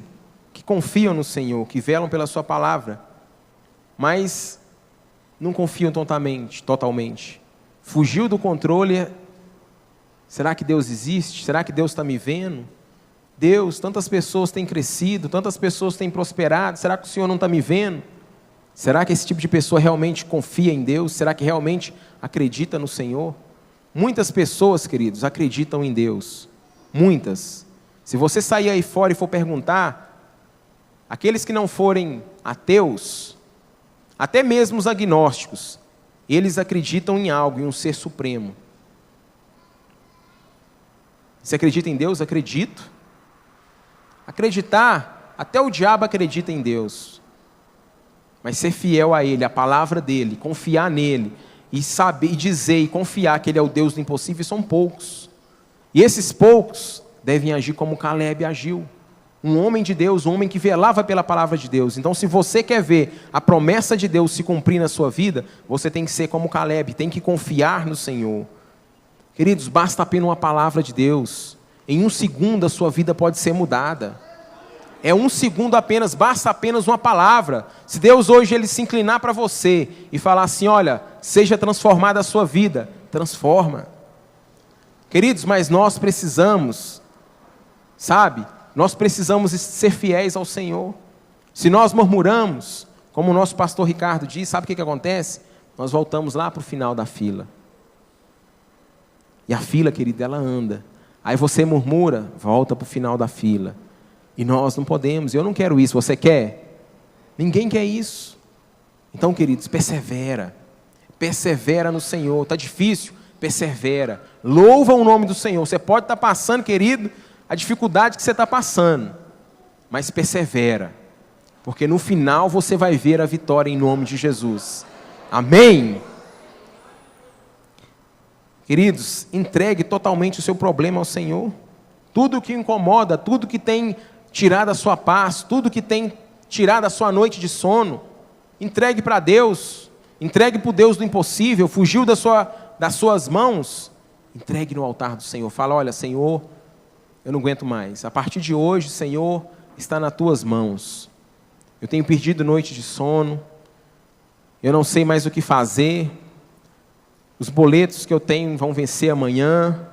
que confiam no Senhor, que velam pela sua palavra, mas não confiam totalmente. Fugiu do controle. Será que Deus existe? Será que Deus está me vendo? Deus, tantas pessoas têm crescido, tantas pessoas têm prosperado, será que o Senhor não está me vendo? Será que esse tipo de pessoa realmente confia em Deus? Será que realmente acredita no Senhor? Muitas pessoas, queridos, acreditam em Deus. Muitas. Se você sair aí fora e for perguntar, aqueles que não forem ateus, até mesmo os agnósticos, eles acreditam em algo, em um ser supremo. Você acredita em Deus? Acredito. Acreditar, até o diabo acredita em Deus. Mas ser fiel a Ele, a palavra dEle, confiar nele, e saber, e dizer, e confiar que Ele é o Deus do impossível, são poucos. E esses poucos devem agir como Calebe agiu. Um homem de Deus, um homem que velava pela palavra de Deus. Então, se você quer ver a promessa de Deus se cumprir na sua vida, você tem que ser como Calebe, tem que confiar no Senhor. Queridos, basta apenas uma palavra de Deus. Em 1 segundo a sua vida pode ser mudada. É 1 segundo apenas, basta apenas uma palavra. Se Deus hoje ele se inclinar para você e falar assim, olha, seja transformada a sua vida, transforma. Queridos, mas nós precisamos, sabe? Nós precisamos ser fiéis ao Senhor. Se nós murmuramos, como o nosso pastor Ricardo diz, sabe o que acontece? Nós voltamos lá para o final da fila. E a fila, querido, ela anda. Aí você murmura, volta para o final da fila. E nós não podemos, eu não quero isso, você quer? Ninguém quer isso. Então, queridos, persevera no Senhor. Está difícil? persevera, louva o nome do Senhor. Você pode estar passando, querido, a dificuldade que você está passando, mas persevera, porque no final você vai ver a vitória em nome de Jesus. Amém? Queridos, entregue totalmente o seu problema ao Senhor. Tudo que incomoda, tudo que tem tirado a sua paz, tudo que tem tirado a sua noite de sono, entregue para Deus. Entregue para o Deus do impossível. Fugiu das suas mãos, entregue no altar do Senhor. Fala: olha, Senhor, eu não aguento mais. A partir de hoje, Senhor, está nas tuas mãos. Eu tenho perdido noite de sono. Eu não sei mais o que fazer. Os boletos que eu tenho vão vencer amanhã.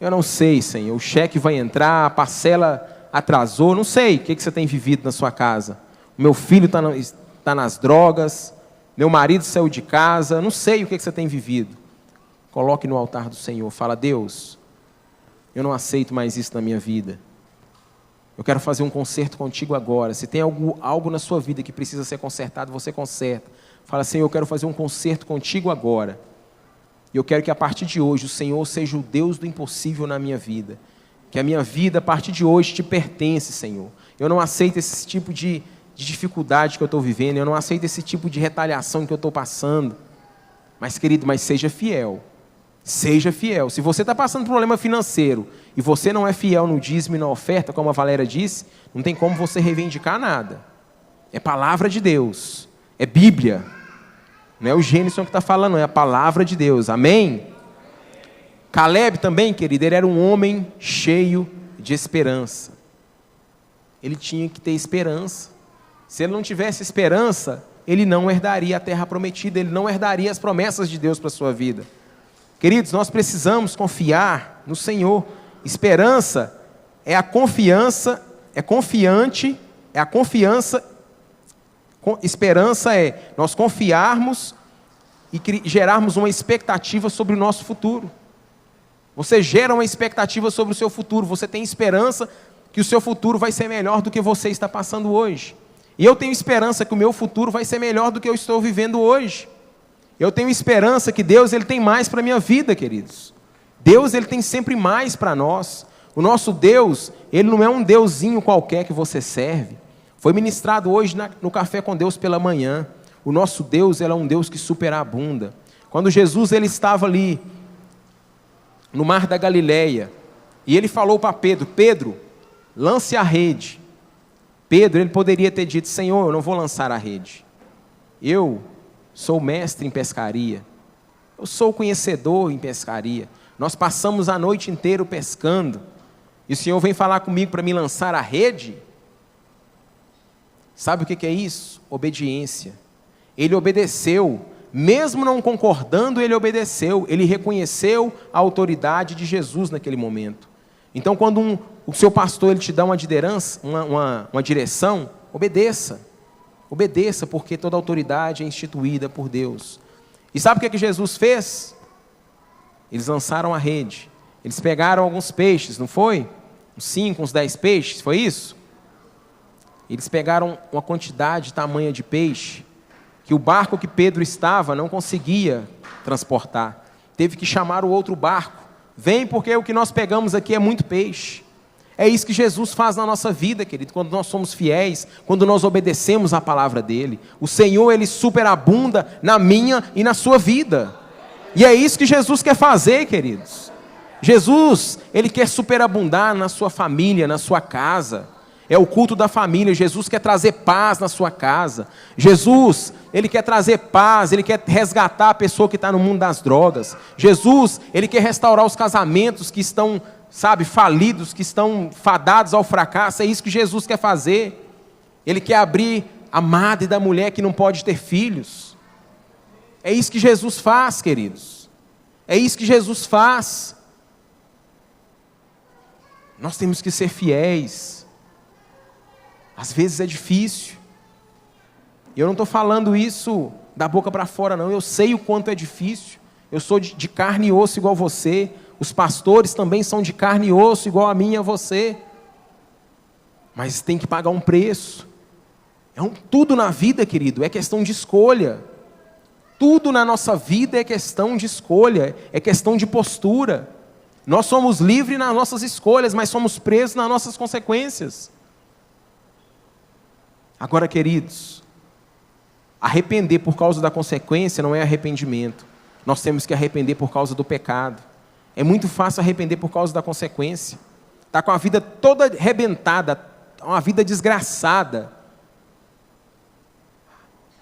Eu não sei, Senhor. O cheque vai entrar, a parcela atrasou. Não sei o que você tem vivido na sua casa. O meu filho está nas drogas. Meu marido saiu de casa. Não sei o que você tem vivido. Coloque no altar do Senhor. Fala: Deus, eu não aceito mais isso na minha vida. Eu quero fazer um conserto contigo agora. Se tem algo na sua vida que precisa ser consertado, você conserta. Fala: Senhor, eu quero fazer um conserto contigo agora. E eu quero que a partir de hoje o Senhor seja o Deus do impossível na minha vida. Que a minha vida a partir de hoje te pertence, Senhor. Eu não aceito esse tipo de dificuldade que eu estou vivendo. Eu não aceito esse tipo de retaliação que eu estou passando. Mas, querido, seja fiel. Seja fiel. Se você está passando por problema financeiro e você não é fiel no dízimo e na oferta, como a Valéria disse, não tem como você reivindicar nada. É palavra de Deus. É Bíblia. Não é o Gênesis que está falando, é a palavra de Deus. Amém? Caleb também, querido, ele era um homem cheio de esperança. Ele tinha que ter esperança. Se ele não tivesse esperança, ele não herdaria a terra prometida, ele não herdaria as promessas de Deus para a sua vida. Queridos, nós precisamos confiar no Senhor. Esperança é a confiança, é confiante, é a confiança. Esperança é nós confiarmos e gerarmos uma expectativa sobre o nosso futuro. Você gera uma expectativa sobre o seu futuro, você tem esperança que o seu futuro vai ser melhor do que você está passando hoje. E eu tenho esperança que o meu futuro vai ser melhor do que eu estou vivendo hoje. Eu tenho esperança que Deus ele tem mais para a minha vida, queridos. Deus ele tem sempre mais para nós. O nosso Deus, ele não é um deusinho qualquer que você serve. Foi ministrado hoje no Café com Deus pela manhã. O nosso Deus ele é um Deus que superabunda. Quando Jesus ele estava ali no mar da Galileia, e ele falou para Pedro: Pedro, lance a rede. Pedro ele poderia ter dito: Senhor, eu não vou lançar a rede. Eu sou mestre em pescaria. Eu sou conhecedor em pescaria. Nós passamos a noite inteira pescando. E o Senhor vem falar comigo para me lançar a rede? Sabe o que é isso? Obediência. Ele obedeceu. Mesmo não concordando, ele obedeceu. Ele reconheceu a autoridade de Jesus naquele momento. Então, quando o seu pastor ele te dá uma liderança, uma direção, obedeça. Obedeça, porque toda autoridade é instituída por Deus. E sabe o que Jesus fez? Eles lançaram a rede. Eles pegaram alguns peixes, não foi? Uns 5, uns 10 peixes, foi isso? Eles pegaram uma quantidade tamanha de peixe que o barco que Pedro estava não conseguia transportar. Teve que chamar o outro barco. Vem, porque o que nós pegamos aqui é muito peixe. É isso que Jesus faz na nossa vida, querido, quando nós somos fiéis, quando nós obedecemos a palavra dEle. O Senhor, Ele superabunda na minha e na sua vida. E é isso que Jesus quer fazer, queridos. Jesus, Ele quer superabundar na sua família, na sua casa. É o culto da família. Jesus quer trazer paz na sua casa. Jesus, Ele quer trazer paz, Ele quer resgatar a pessoa que está no mundo das drogas. Jesus, Ele quer restaurar os casamentos que estão, falidos, que estão fadados ao fracasso. É isso que Jesus quer fazer. Ele quer abrir a madre da mulher que não pode ter filhos. É isso que Jesus faz, queridos. É isso que Jesus faz. Nós temos que ser fiéis. Às vezes é difícil. E eu não estou falando isso da boca para fora, não. Eu sei o quanto é difícil. Eu sou de carne e osso igual você. Os pastores também são de carne e osso igual a mim e a você. Mas tem que pagar um preço. Tudo na vida, querido, é questão de escolha. Tudo na nossa vida é questão de escolha, é questão de postura. Nós somos livres nas nossas escolhas, mas somos presos nas nossas consequências. Agora, queridos, arrepender por causa da consequência não é arrependimento. Nós temos que arrepender por causa do pecado. É muito fácil arrepender por causa da consequência. Está com a vida toda arrebentada, uma vida desgraçada.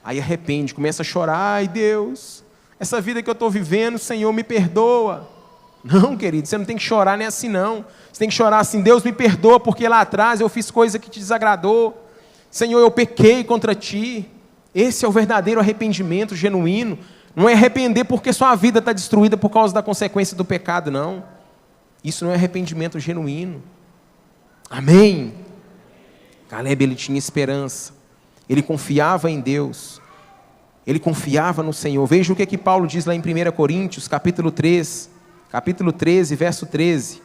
Aí arrepende, começa a chorar. Ai, Deus, essa vida que eu estou vivendo, Senhor, me perdoa. Não, querido, você não tem que chorar nem assim não. Você tem que chorar assim: Deus, me perdoa porque lá atrás eu fiz coisa que te desagradou. Senhor, eu pequei contra ti. Esse é o verdadeiro arrependimento genuíno. Não é arrepender porque sua vida está destruída por causa da consequência do pecado, não. Isso não é arrependimento genuíno. Amém? Caleb, ele tinha esperança. Ele confiava em Deus. Ele confiava no Senhor. Veja o que Paulo diz lá em 1 Coríntios, capítulo 13, verso 13.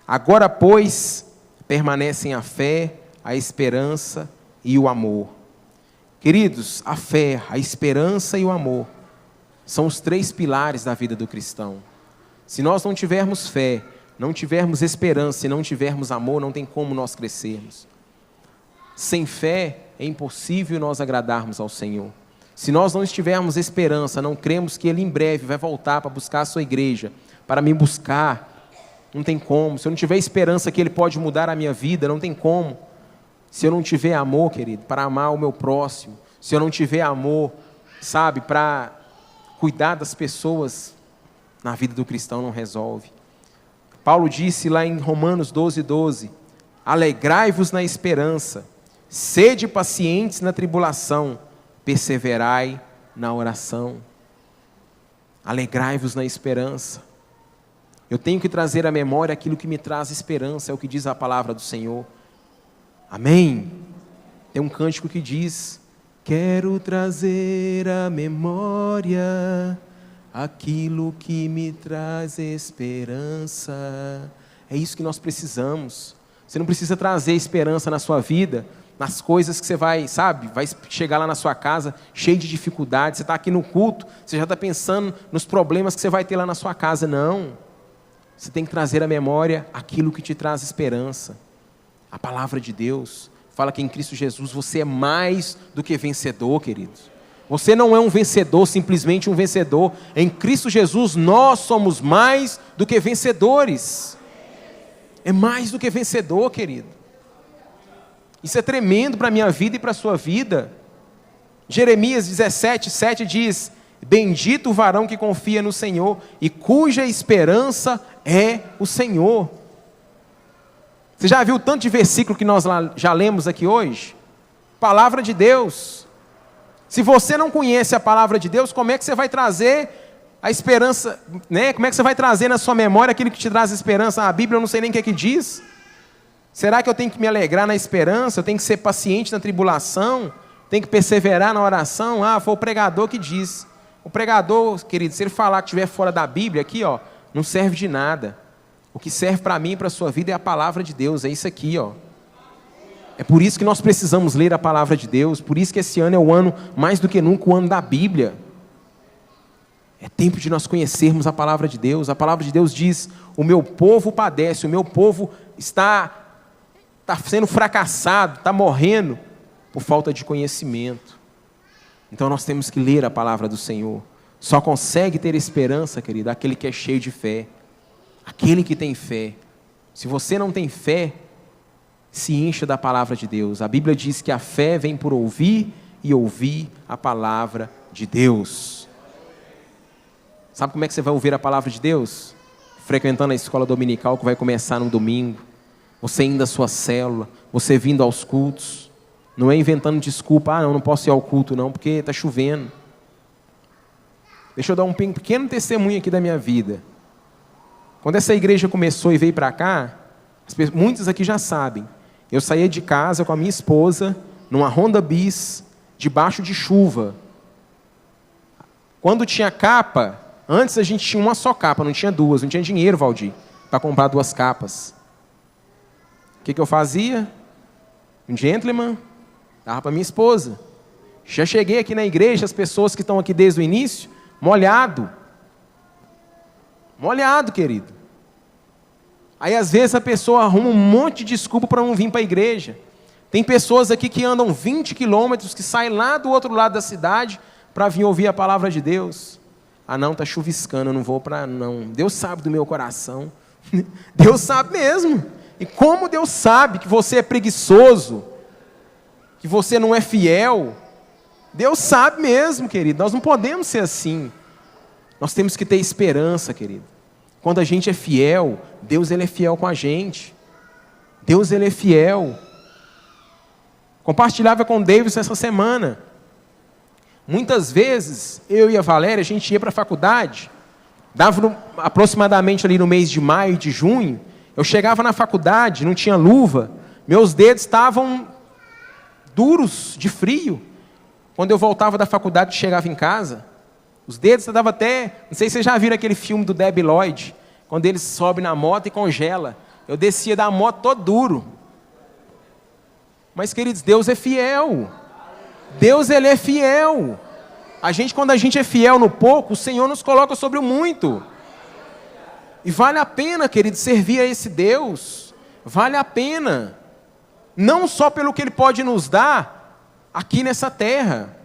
Agora, pois, permanecem a fé, a esperança e o amor. Queridos, a fé, a esperança e o amor são os 3 pilares da vida do cristão. Se nós não tivermos fé, não tivermos esperança e não tivermos amor, não tem como nós crescermos. Sem fé é impossível nós agradarmos ao Senhor. Se nós não tivermos esperança, não cremos que Ele em breve vai voltar para buscar a sua igreja, para me buscar, não tem como. Se eu não tiver esperança que Ele pode mudar a minha vida, não tem como. Se eu não tiver amor, querido, para amar o meu próximo, se eu não tiver amor, sabe, para cuidar das pessoas, na vida do cristão não resolve. Paulo disse lá em Romanos 12:12, alegrai-vos na esperança, sede pacientes na tribulação, perseverai na oração. Alegrai-vos na esperança. Eu tenho que trazer à memória aquilo que me traz esperança, é o que diz a palavra do Senhor. Amém? Tem um cântico que diz: quero trazer à memória aquilo que me traz esperança. É isso que nós precisamos. Você não precisa trazer esperança na sua vida, nas coisas que você vai chegar lá na sua casa cheio de dificuldades. Você está aqui no culto, você já está pensando nos problemas que você vai ter lá na sua casa. Não. Você tem que trazer à memória aquilo que te traz esperança. A palavra de Deus fala que em Cristo Jesus você é mais do que vencedor, queridos. Você não é um vencedor, simplesmente um vencedor. Em Cristo Jesus nós somos mais do que vencedores. É mais do que vencedor, querido. Isso é tremendo para a minha vida e para a sua vida. Jeremias 17:7 diz: bendito o varão que confia no Senhor e cuja esperança é o Senhor. Você já viu o tanto de versículo que nós já lemos aqui hoje? Palavra de Deus. Se você não conhece a palavra de Deus, como é que você vai trazer a esperança, né? Como é que você vai trazer na sua memória aquilo que te traz esperança? A Bíblia eu não sei nem o que é que diz. Será que eu tenho que me alegrar na esperança? Eu tenho que ser paciente na tribulação? Tenho que perseverar na oração? Foi o pregador que diz. O pregador, querido, se ele falar que estiver fora da Bíblia aqui, não serve de nada. O que serve para mim e para a sua vida é a palavra de Deus, é isso aqui, É por isso que nós precisamos ler a palavra de Deus, por isso que esse ano é o ano, mais do que nunca, o ano da Bíblia. É tempo de nós conhecermos a palavra de Deus. A palavra de Deus diz: o meu povo padece, o meu povo está sendo fracassado, está morrendo por falta de conhecimento. Então nós temos que ler a palavra do Senhor. Só consegue ter esperança, querido, aquele que é cheio de fé. Aquele que tem fé. Se você não tem fé, se encha da palavra de Deus. A Bíblia diz que a fé vem por ouvir e ouvir a palavra de Deus. Sabe como é que você vai ouvir a palavra de Deus? Frequentando a escola dominical que vai começar no domingo. Você indo à sua célula, você vindo aos cultos. Não é inventando desculpa: não posso ir ao culto não, porque está chovendo. Deixa eu dar um pequeno testemunho aqui da minha vida. Quando essa igreja começou e veio para cá, muitos aqui já sabem, eu saía de casa com a minha esposa, numa Honda Bis, debaixo de chuva. Quando tinha capa, antes a gente tinha uma só capa, não tinha duas, não tinha dinheiro, Valdir, para comprar 2 capas. O que eu fazia? Um gentleman, dava para minha esposa. Já cheguei aqui na igreja, as pessoas que estão aqui desde o início, molhado. Molhado, querido. Aí às vezes a pessoa arruma um monte de desculpa para não vir para a igreja. Tem pessoas aqui que andam 20 quilômetros, que saem lá do outro lado da cidade para vir ouvir a palavra de Deus. Ah não, está chuviscando, eu não vou para não. Deus sabe do meu coração. Deus sabe mesmo. E como Deus sabe que você é preguiçoso, que você não é fiel, Deus sabe mesmo, querido. Nós não podemos ser assim. Nós temos que ter esperança, querido. Quando a gente é fiel, Deus ele é fiel com a gente. Deus ele é fiel. Compartilhava com o Davis essa semana. Muitas vezes, eu e a Valéria, a gente ia para a faculdade, dava aproximadamente ali no mês de maio e de junho, eu chegava na faculdade, não tinha luva, meus dedos estavam duros de frio. Quando eu voltava da faculdade, chegava em casa, os dedos estavam até... Não sei se vocês já viram aquele filme do Debi Lloyd, quando ele sobe na moto e congela. Eu descia da moto todo duro. Mas, queridos, Deus é fiel. Deus, ele é fiel. Quando a gente é fiel no pouco, o Senhor nos coloca sobre o muito. E vale a pena, queridos, servir a esse Deus. Vale a pena. Não só pelo que Ele pode nos dar aqui nessa terra.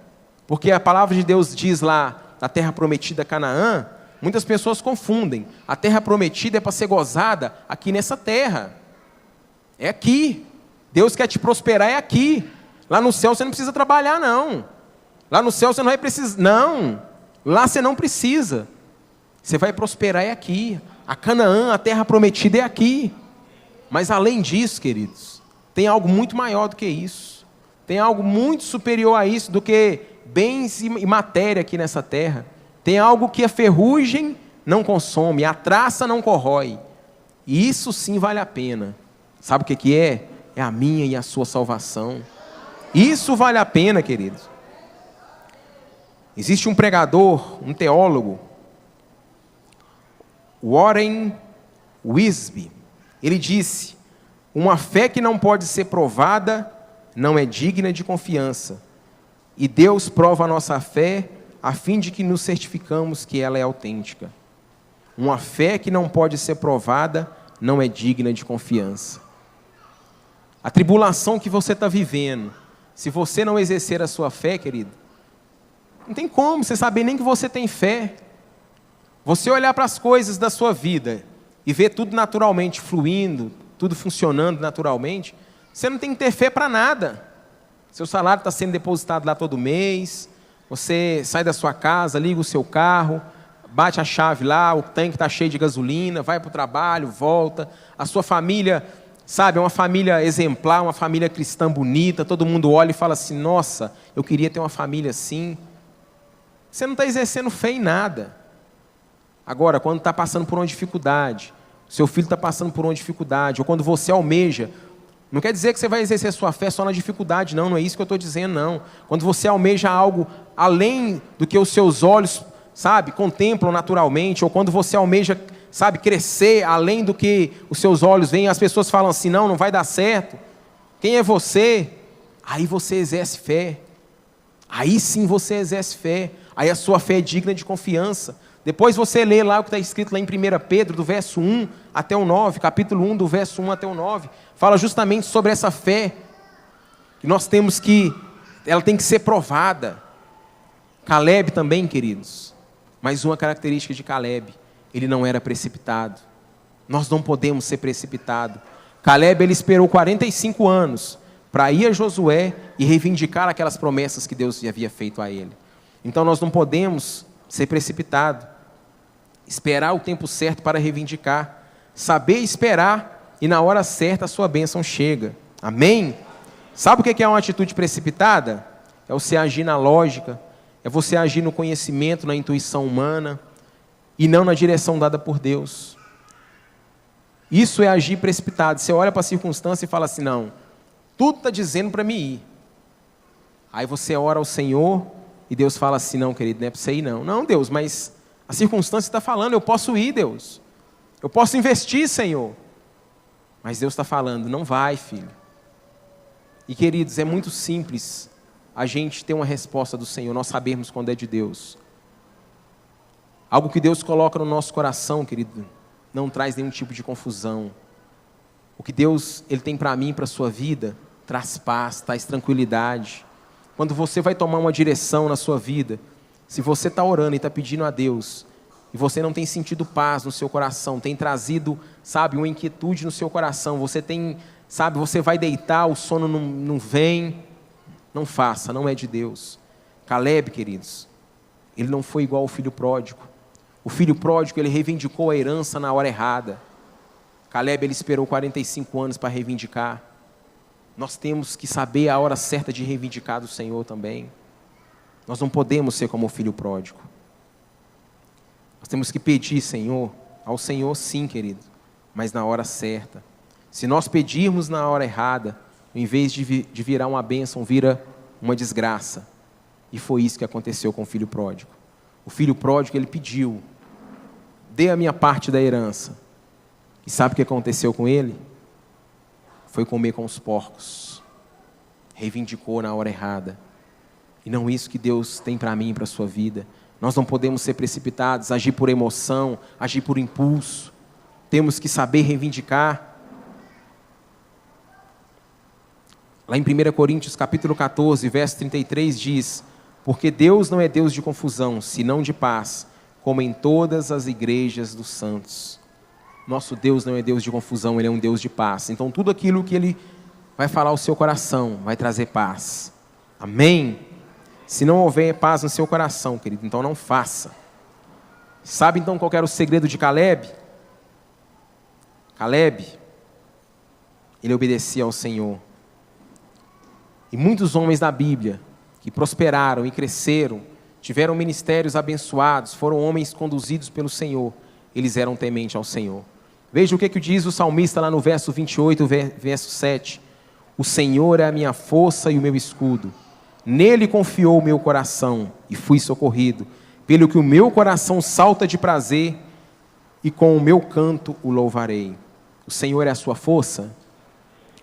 Porque a palavra de Deus diz lá, na terra prometida Canaã, muitas pessoas confundem. A terra prometida é para ser gozada aqui nessa terra. É aqui. Deus quer te prosperar, é aqui. Lá no céu você não precisa trabalhar, não. Lá no céu você não vai precisar, não. Lá você não precisa. Você vai prosperar, é aqui. A Canaã, a terra prometida, é aqui. Mas além disso, queridos, tem algo muito maior do que isso. Tem algo muito superior a isso do que bens e matéria aqui nessa terra. Tem algo que a ferrugem não consome, a traça não corrói. E isso sim vale a pena. Sabe o que é? É a minha e a sua salvação. Isso vale a pena, queridos. Existe um pregador, um teólogo, Warren Wiersbe. Ele disse: uma fé que não pode ser provada não é digna de confiança. E Deus prova a nossa fé a fim de que nos certificamos que ela é autêntica. Uma fé que não pode ser provada não é digna de confiança. A tribulação que você está vivendo, se você não exercer a sua fé, querido, não tem como você saber nem que você tem fé. Você olhar para as coisas da sua vida e ver tudo naturalmente fluindo, tudo funcionando naturalmente, você não tem que ter fé para nada. Seu salário está sendo depositado lá todo mês, você sai da sua casa, liga o seu carro, bate a chave lá, o tanque está cheio de gasolina, vai para o trabalho, volta. A sua família, sabe, é uma família exemplar, uma família cristã bonita, todo mundo olha e fala assim: nossa, eu queria ter uma família assim. Você não está exercendo fé em nada. Agora, quando está passando por uma dificuldade, seu filho está passando por uma dificuldade, ou quando você almeja, não quer dizer que você vai exercer sua fé só na dificuldade, não, não é isso que eu estou dizendo, não. Quando você almeja algo além do que os seus olhos, sabe, contemplam naturalmente, ou quando você almeja, sabe, crescer além do que os seus olhos veem, as pessoas falam assim: não, não vai dar certo. Quem é você? Aí você exerce fé. Aí sim você exerce fé. Aí a sua fé é digna de confiança. Depois você lê lá o que está escrito lá em 1 Pedro, do verso 1 até o 9, capítulo 1, do verso 1 até o 9, fala justamente sobre essa fé, que nós temos que, ela tem que ser provada. Caleb também, queridos, mais uma característica de Caleb, ele não era precipitado. Nós não podemos ser precipitados. Caleb, ele esperou 45 anos para ir a Josué e reivindicar aquelas promessas que Deus havia feito a ele. Então nós não podemos ser precipitados. Esperar o tempo certo para reivindicar. Saber esperar e na hora certa a sua bênção chega. Amém? Sabe o que é uma atitude precipitada? É você agir na lógica, é você agir no conhecimento, na intuição humana e não na direção dada por Deus. Isso é agir precipitado. Você olha para a circunstância e fala assim: não, tudo está dizendo para mim ir. Aí você ora ao Senhor e Deus fala assim: não, querido, não é para você ir não. Não, Deus, mas a circunstância está falando, eu posso ir, Deus. Eu posso investir, Senhor. Mas Deus está falando: não vai, filho. E queridos, é muito simples a gente ter uma resposta do Senhor, nós sabermos quando é de Deus. Algo que Deus coloca no nosso coração, querido, não traz nenhum tipo de confusão. O que Deus Ele tem para mim e para a sua vida, traz paz, traz tranquilidade. Quando você vai tomar uma direção na sua vida, se você está orando e está pedindo a Deus, e você não tem sentido paz no seu coração, tem trazido, sabe, uma inquietude no seu coração, você tem, sabe, você vai deitar, o sono não vem, não faça, não é de Deus. Caleb, queridos, ele não foi igual ao filho pródigo. O filho pródigo, ele reivindicou a herança na hora errada. Caleb, ele esperou 45 anos para reivindicar. Nós temos que saber a hora certa de reivindicar do Senhor também. Nós não podemos ser como o filho pródigo. Nós temos que pedir, Senhor, ao Senhor sim, querido, mas na hora certa. Se nós pedirmos na hora errada, em vez de virar uma bênção, vira uma desgraça. E foi isso que aconteceu com o filho pródigo. O filho pródigo, ele pediu, dê a minha parte da herança. E sabe o que aconteceu com ele? Foi comer com os porcos. Reivindicou na hora errada. E não isso que Deus tem para mim e para a sua vida. Nós não podemos ser precipitados, agir por emoção, agir por impulso. Temos que saber reivindicar. Lá em 1 Coríntios capítulo 14, verso 33 diz: porque Deus não é Deus de confusão, senão de paz, como em todas as igrejas dos santos. Nosso Deus não é Deus de confusão, Ele é um Deus de paz. Então tudo aquilo que Ele vai falar ao seu coração vai trazer paz. Amém? Se não houver paz no seu coração, querido, então não faça. Sabe então qual era o segredo de Caleb? Caleb, ele obedecia ao Senhor. E muitos homens da Bíblia, que prosperaram e cresceram, tiveram ministérios abençoados, foram homens conduzidos pelo Senhor, eles eram tementes ao Senhor. Veja o que diz o salmista lá no verso 28, verso 7. O Senhor é a minha força e o meu escudo. Nele confiou o meu coração e fui socorrido. Pelo que o meu coração salta de prazer e com o meu canto o louvarei. O Senhor é a sua força?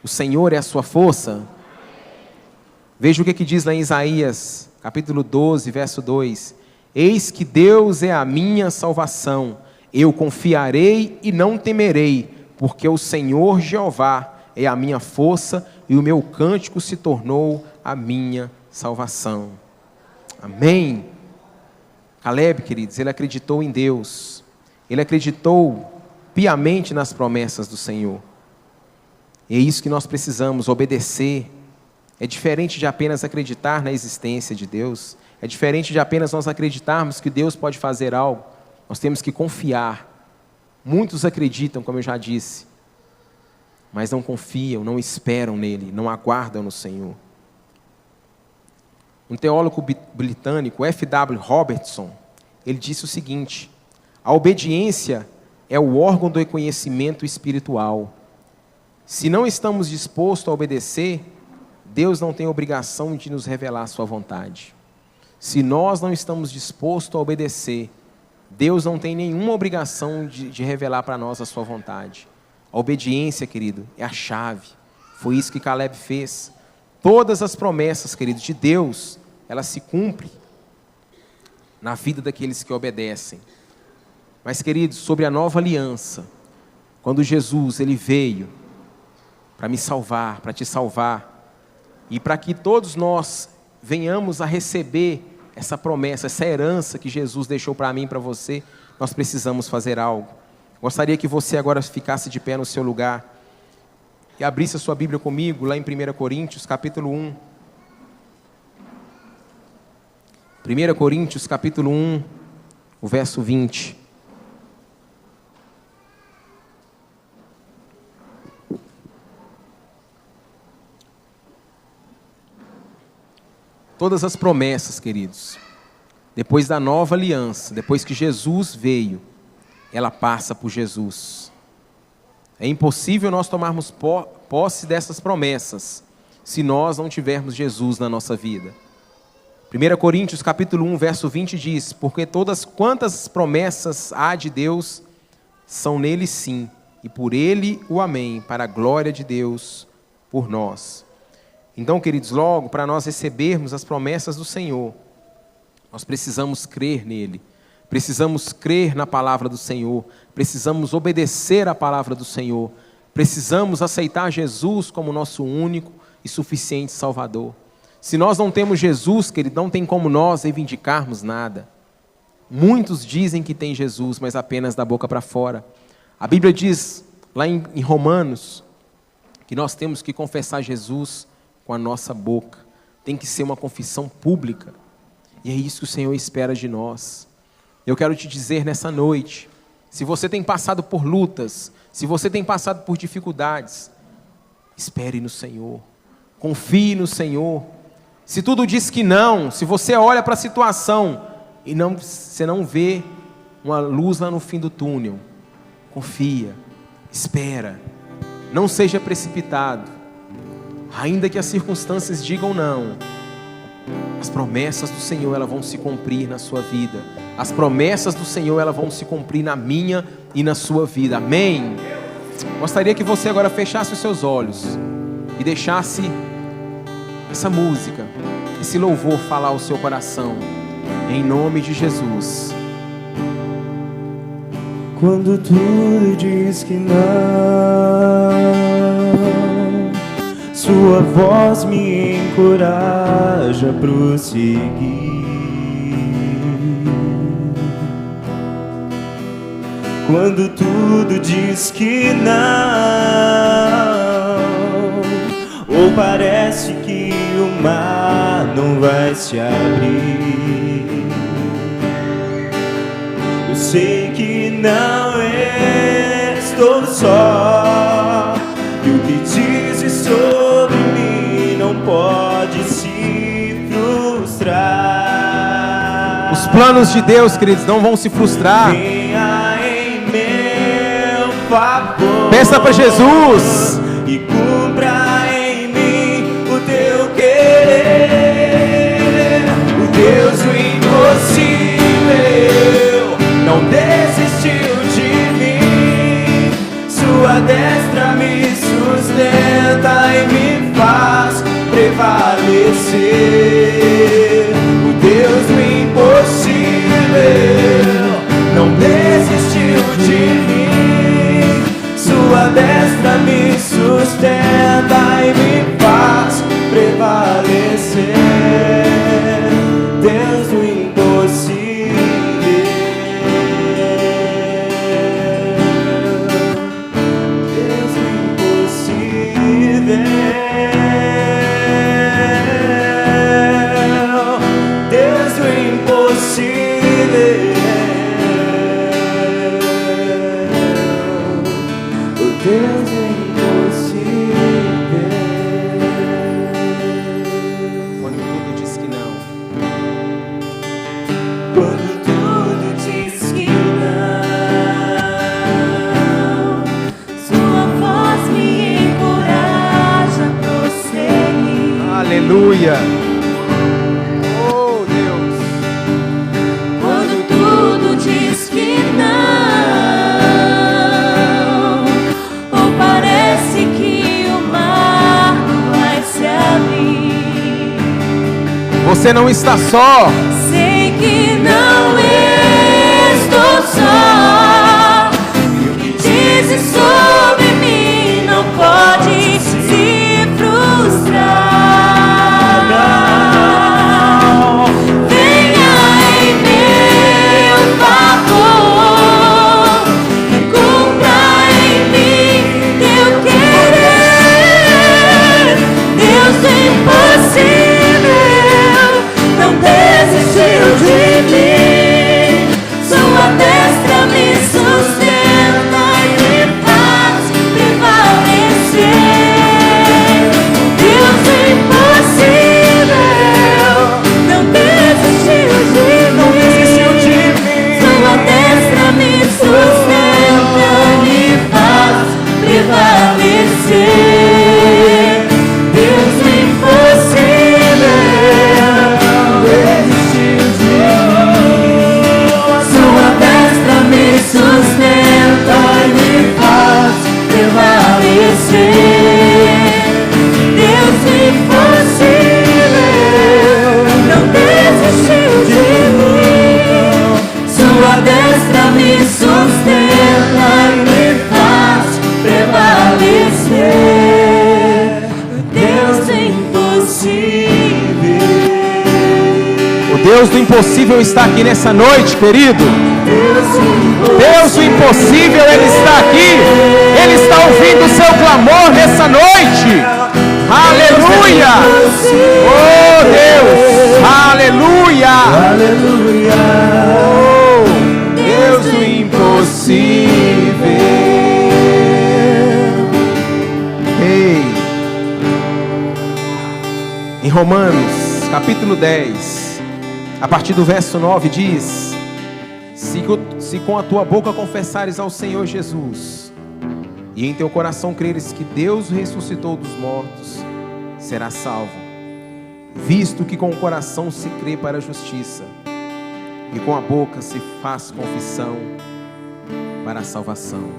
O Senhor é a sua força? Veja o que diz lá em Isaías, capítulo 12, verso 2. Eis que Deus é a minha salvação. Eu confiarei e não temerei, porque o Senhor Jeová é a minha força e o meu cântico se tornou a minha salvação. Amém? Caleb, queridos, ele acreditou em Deus. Ele acreditou piamente nas promessas do Senhor. E é isso que nós precisamos, obedecer. É diferente de apenas acreditar na existência de Deus. É diferente de apenas nós acreditarmos que Deus pode fazer algo. Nós temos que confiar. Muitos acreditam, como eu já disse, mas não confiam, não esperam nele, não aguardam no Senhor. Um teólogo britânico, F.W. Robertson, ele disse o seguinte: a obediência é o órgão do conhecimento espiritual. Se não estamos dispostos a obedecer, Deus não tem obrigação de nos revelar a sua vontade. Se nós não estamos dispostos a obedecer, Deus não tem nenhuma obrigação de revelar para nós a sua vontade. A obediência, querido, é a chave. Foi isso que Caleb fez. Todas as promessas, querido, de Deus, elas se cumprem na vida daqueles que obedecem. Mas, queridos, sobre a nova aliança, quando Jesus ele veio para me salvar, para te salvar, e para que todos nós venhamos a receber essa promessa, essa herança que Jesus deixou para mim e para você, nós precisamos fazer algo. Gostaria que você agora ficasse de pé no seu lugar e abrisse a sua Bíblia comigo, lá em 1 Coríntios, capítulo 1. 1 Coríntios, capítulo 1, o verso 20. Todas as promessas, queridos, depois da nova aliança, depois que Jesus veio, ela passa por Jesus. É impossível nós tomarmos posse dessas promessas se nós não tivermos Jesus na nossa vida. 1 Coríntios capítulo 1, verso 20 diz: porque todas quantas promessas há de Deus, são nele sim, e por ele o amém, para a glória de Deus por nós. Então, queridos, logo, para nós recebermos as promessas do Senhor, nós precisamos crer nele, precisamos crer na palavra do Senhor, precisamos obedecer à palavra do Senhor, precisamos aceitar Jesus como nosso único e suficiente Salvador. Se nós não temos Jesus, querido, não tem como nós reivindicarmos nada. Muitos dizem que tem Jesus, mas apenas da boca para fora. A Bíblia diz, lá em Romanos, que nós temos que confessar Jesus com a nossa boca. Tem que ser uma confissão pública. E é isso que o Senhor espera de nós. Eu quero te dizer nessa noite, se você tem passado por lutas, se você tem passado por dificuldades, espere no Senhor, confie no Senhor. Se tudo diz que não, se você olha para a situação e você não vê uma luz lá no fim do túnel, confia, espera, não seja precipitado, ainda que as circunstâncias digam não. As promessas do Senhor, elas vão se cumprir na sua vida. As promessas do Senhor, elas vão se cumprir na minha e na sua vida. Amém? Gostaria que você agora fechasse os seus olhos e deixasse essa música, esse louvor falar ao seu coração. Em nome de Jesus. Quando tudo diz que não, sua voz me encoraja a prosseguir. Quando tudo diz que não, ou parece que o mar não vai se abrir, eu sei que não estou só, e o que dizes sobre mim não pode se frustrar. Os planos de Deus, queridos, não vão se frustrar. Venha em meu favor, peça para Jesus e cumpra em mim o teu querer. O Deus do impossível não desistiu de mim. Sua destra me sustenta e me faz prevalecer. O Deus do impossível não desistiu de mim. Sua destra me sustenta e me faz prevalecer. Deus do impossível, Deus do impossível, Deus do impossível. Deus é impossível. quando tudo diz que não. Quando tudo diz que não, Sua voz me encoraja a prosseguir. Aleluia. Oh, Deus. Quando tudo diz que não, ou parece que o mar não vai se abrir, Você não está só. sei que não estou só, e o que dizes sobre mim não pode se frustrar. Venha em meu favor e cumpra em mim teu querer. Deus do impossível não desistiu Deus do impossível está aqui nessa noite, querido. Deus do impossível, Ele está aqui. Ele está ouvindo o seu clamor nessa noite. Aleluia! Oh Deus! Aleluia! Aleluia. Oh, Deus do impossível. Ei! Em Romanos, capítulo 10, a partir do verso 9 diz: se com a tua boca confessares ao Senhor Jesus, e em teu coração creres que Deus o ressuscitou dos mortos, serás salvo. Visto que com o coração se crê para a justiça, e com a boca se faz confissão para a salvação.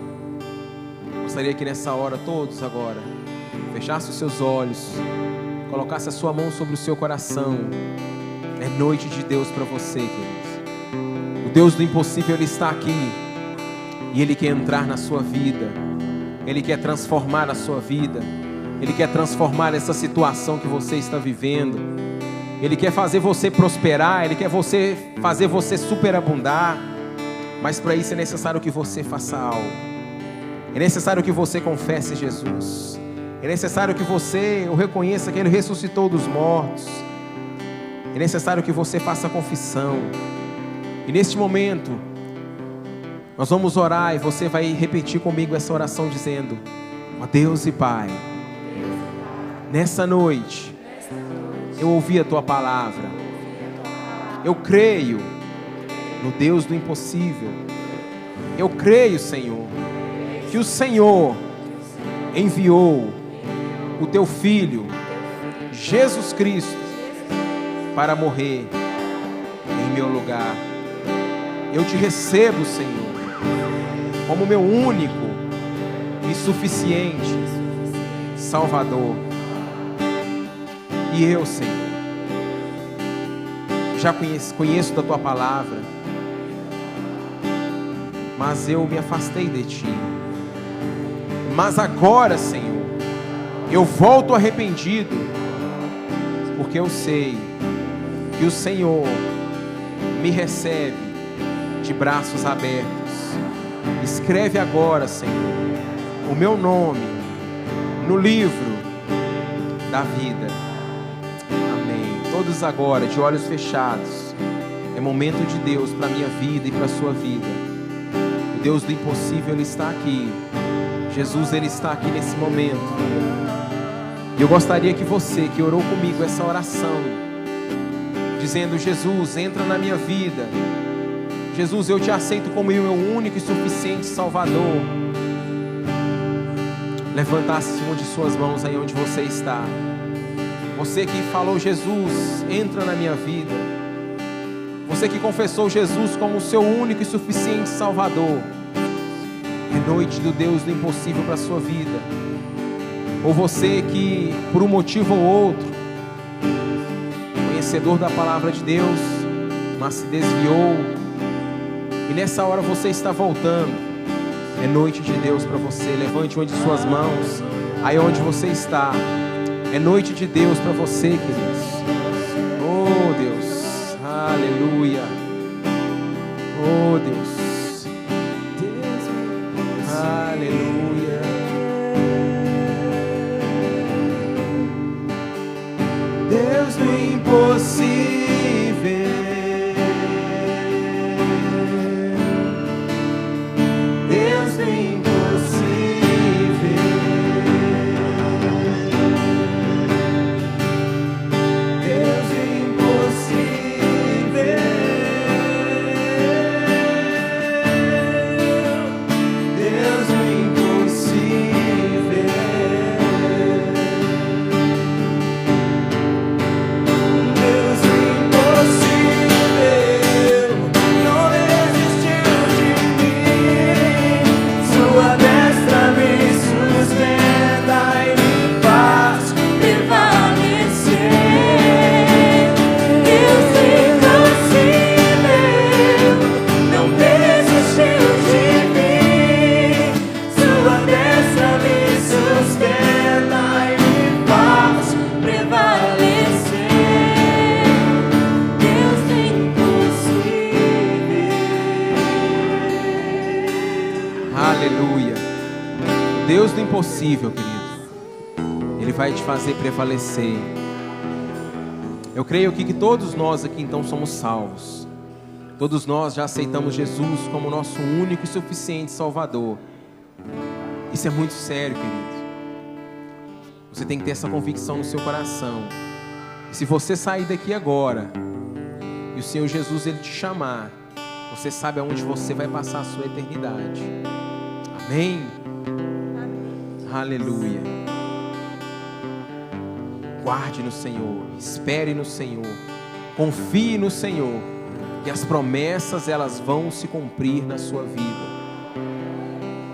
Gostaria que nessa hora todos agora fechassem os seus olhos, colocasse a sua mão sobre o seu coração. É noite de Deus para você, queridos. O Deus do impossível, Ele está aqui. E Ele quer entrar na sua vida. Ele quer transformar a sua vida. Ele quer transformar essa situação que você está vivendo. Ele quer fazer você prosperar. Ele quer fazer você superabundar. Mas para isso é necessário que você faça algo. É necessário que você confesse Jesus. É necessário que você o reconheça que Ele ressuscitou dos mortos. É necessário que você faça a confissão. E neste momento, nós vamos orar e você vai repetir comigo essa oração dizendo: ó Deus e Pai, nessa noite, eu ouvi a Tua palavra. Eu creio no Deus do impossível. Eu creio, Senhor, que o Senhor enviou o Teu Filho, Jesus Cristo, para morrer em meu lugar. Eu Te recebo, Senhor, como meu único e suficiente Salvador. E eu, Senhor, já conheço da Tua palavra, mas eu me afastei de Ti. Mas agora, Senhor, eu volto arrependido, porque eu sei que o Senhor me recebe de braços abertos. Escreve agora, Senhor, o meu nome no livro da vida. Amém. Todos agora, de olhos fechados. É momento de Deus para a minha vida e para a sua vida. O Deus do impossível, Ele está aqui. Jesus, Ele está aqui nesse momento. E eu gostaria que você que orou comigo essa oração, dizendo: Jesus, entra na minha vida. Jesus, eu Te aceito como meu único e suficiente Salvador. Levantasse uma de suas mãos aí onde você está. Você que falou: Jesus, entra na minha vida. Você que confessou Jesus como o seu único e suficiente Salvador. É noite do Deus do impossível para a sua vida. Ou você que, por um motivo ou outro, conhecedor da palavra de Deus, mas se desviou, e nessa hora você está voltando. É noite de Deus para você. Levante uma de suas mãos aí onde você está. É noite de Deus para você, queridos. Oh Deus, aleluia. Oh Deus, aleluia. Deus do impossível. Deus do impossível. Deus do impossível. Deus do impossível. Deus do impossível, querido, Ele vai te fazer prevalecer. Eu creio que todos nós aqui então somos salvos. Todos nós já aceitamos Jesus como nosso único e suficiente Salvador. Isso é muito sério, querido. Você tem que ter essa convicção no seu coração. E se você sair daqui agora e o Senhor Jesus Ele te chamar, você sabe aonde você vai passar a sua eternidade. Amém? Aleluia. Guarde no Senhor, espere no Senhor, confie no Senhor, e as promessas elas vão se cumprir na sua vida.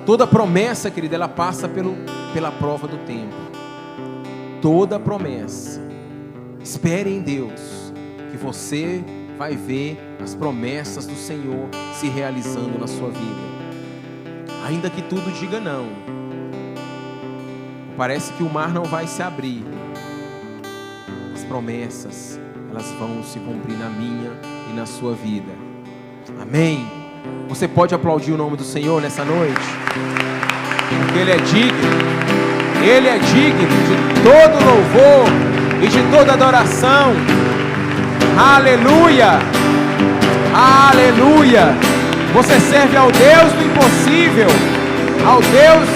Toda promessa, querida, ela passa pela prova do tempo. Toda promessa. Espere em Deus, que você vai ver as promessas do Senhor se realizando na sua vida. Ainda que tudo diga não, parece que o mar não vai se abrir, as promessas elas vão se cumprir na minha e na sua vida. Amém? Você pode aplaudir o nome do Senhor nessa noite? Porque Ele é digno. Ele é digno de todo louvor e de toda adoração. Aleluia! Aleluia! Você serve ao Deus do impossível, ao Deus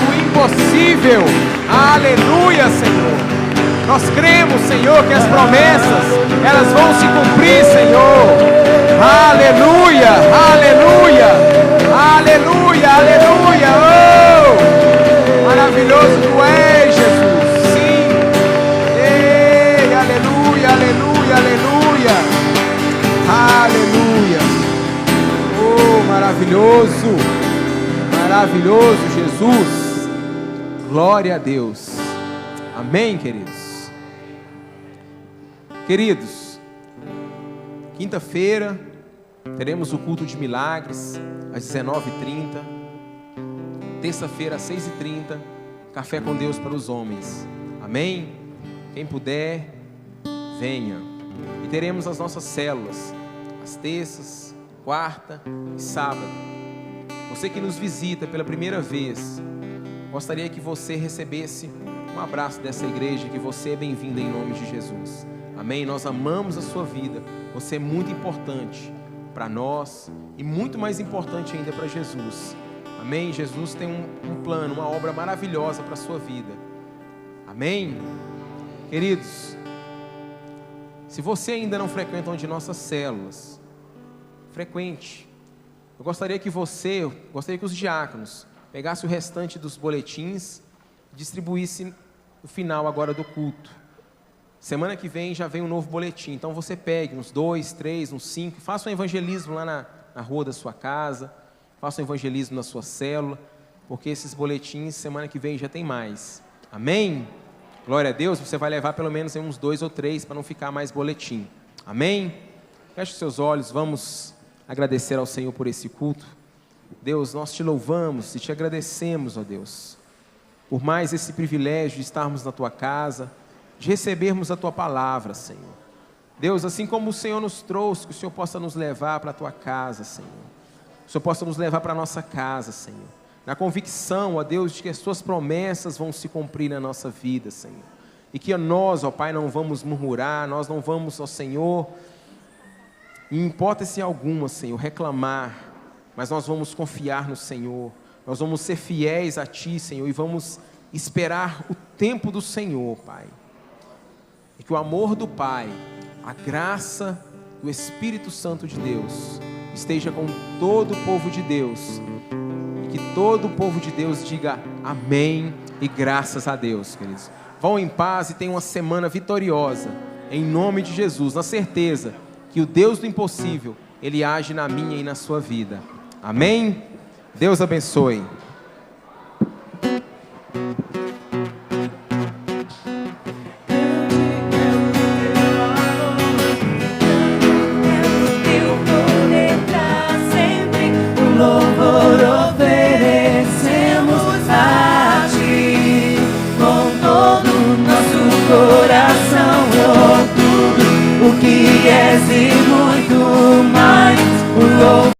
do impossível. Aleluia, Senhor! Nós cremos, Senhor, que as promessas elas vão se cumprir, Senhor. Aleluia! Aleluia! Aleluia! Aleluia! Oh! Maravilhoso Tu és, Jesus. Sim. Ei, aleluia, aleluia, aleluia. Aleluia. Oh, maravilhoso. Maravilhoso, Jesus. Glória a Deus. Amém, queridos. Queridos, quinta-feira teremos o culto de milagres às 19h30. Terça-feira às 6h30, café com Deus para os homens. Amém? Quem puder, venha. E teremos as nossas células, às terças, quarta e sábado. Você que nos visita pela primeira vez, gostaria que você recebesse um abraço dessa igreja, que você é bem-vindo em nome de Jesus. Amém? Nós amamos a sua vida. Você é muito importante para nós e muito mais importante ainda para Jesus. Amém? Jesus tem um plano, uma obra maravilhosa para a sua vida. Amém? Queridos, se você ainda não frequenta uma de nossas células, frequente. Eu gostaria que os diáconos pegassem o restante dos boletins e distribuíssem no final agora do culto. Semana que vem já vem um novo boletim, então você pegue uns 2, 3, uns 5, faça um evangelismo lá na rua da sua casa, faça um evangelismo na sua célula, porque esses boletins semana que vem já tem mais. Amém? Glória a Deus, você vai levar pelo menos uns 2 ou 3 para não ficar mais boletim. Amém? Feche os seus olhos, vamos agradecer ao Senhor por esse culto. Deus, nós te louvamos e te agradecemos, ó Deus, por mais esse privilégio de estarmos na tua casa, de recebermos a tua palavra, Senhor. Deus, assim como o Senhor nos trouxe, que o Senhor possa nos levar para a tua casa, Senhor. O Senhor possa nos levar para a nossa casa, Senhor. Na convicção, ó Deus, de que as tuas promessas vão se cumprir na nossa vida, Senhor. E que nós, ó Pai, não vamos murmurar, nós não vamos, ó Senhor, em hipótese alguma, Senhor, reclamar, mas nós vamos confiar no Senhor. Nós vamos ser fiéis a Ti, Senhor, e vamos esperar o tempo do Senhor, Pai. E que o amor do Pai, a graça do Espírito Santo de Deus esteja com todo o povo de Deus. E que todo o povo de Deus diga amém e graças a Deus, queridos. Vão em paz e tenham uma semana vitoriosa, em nome de Jesus, na certeza que o Deus do impossível, Ele age na minha e na sua vida. Amém? Deus abençoe. Coração, oh, tudo o que és e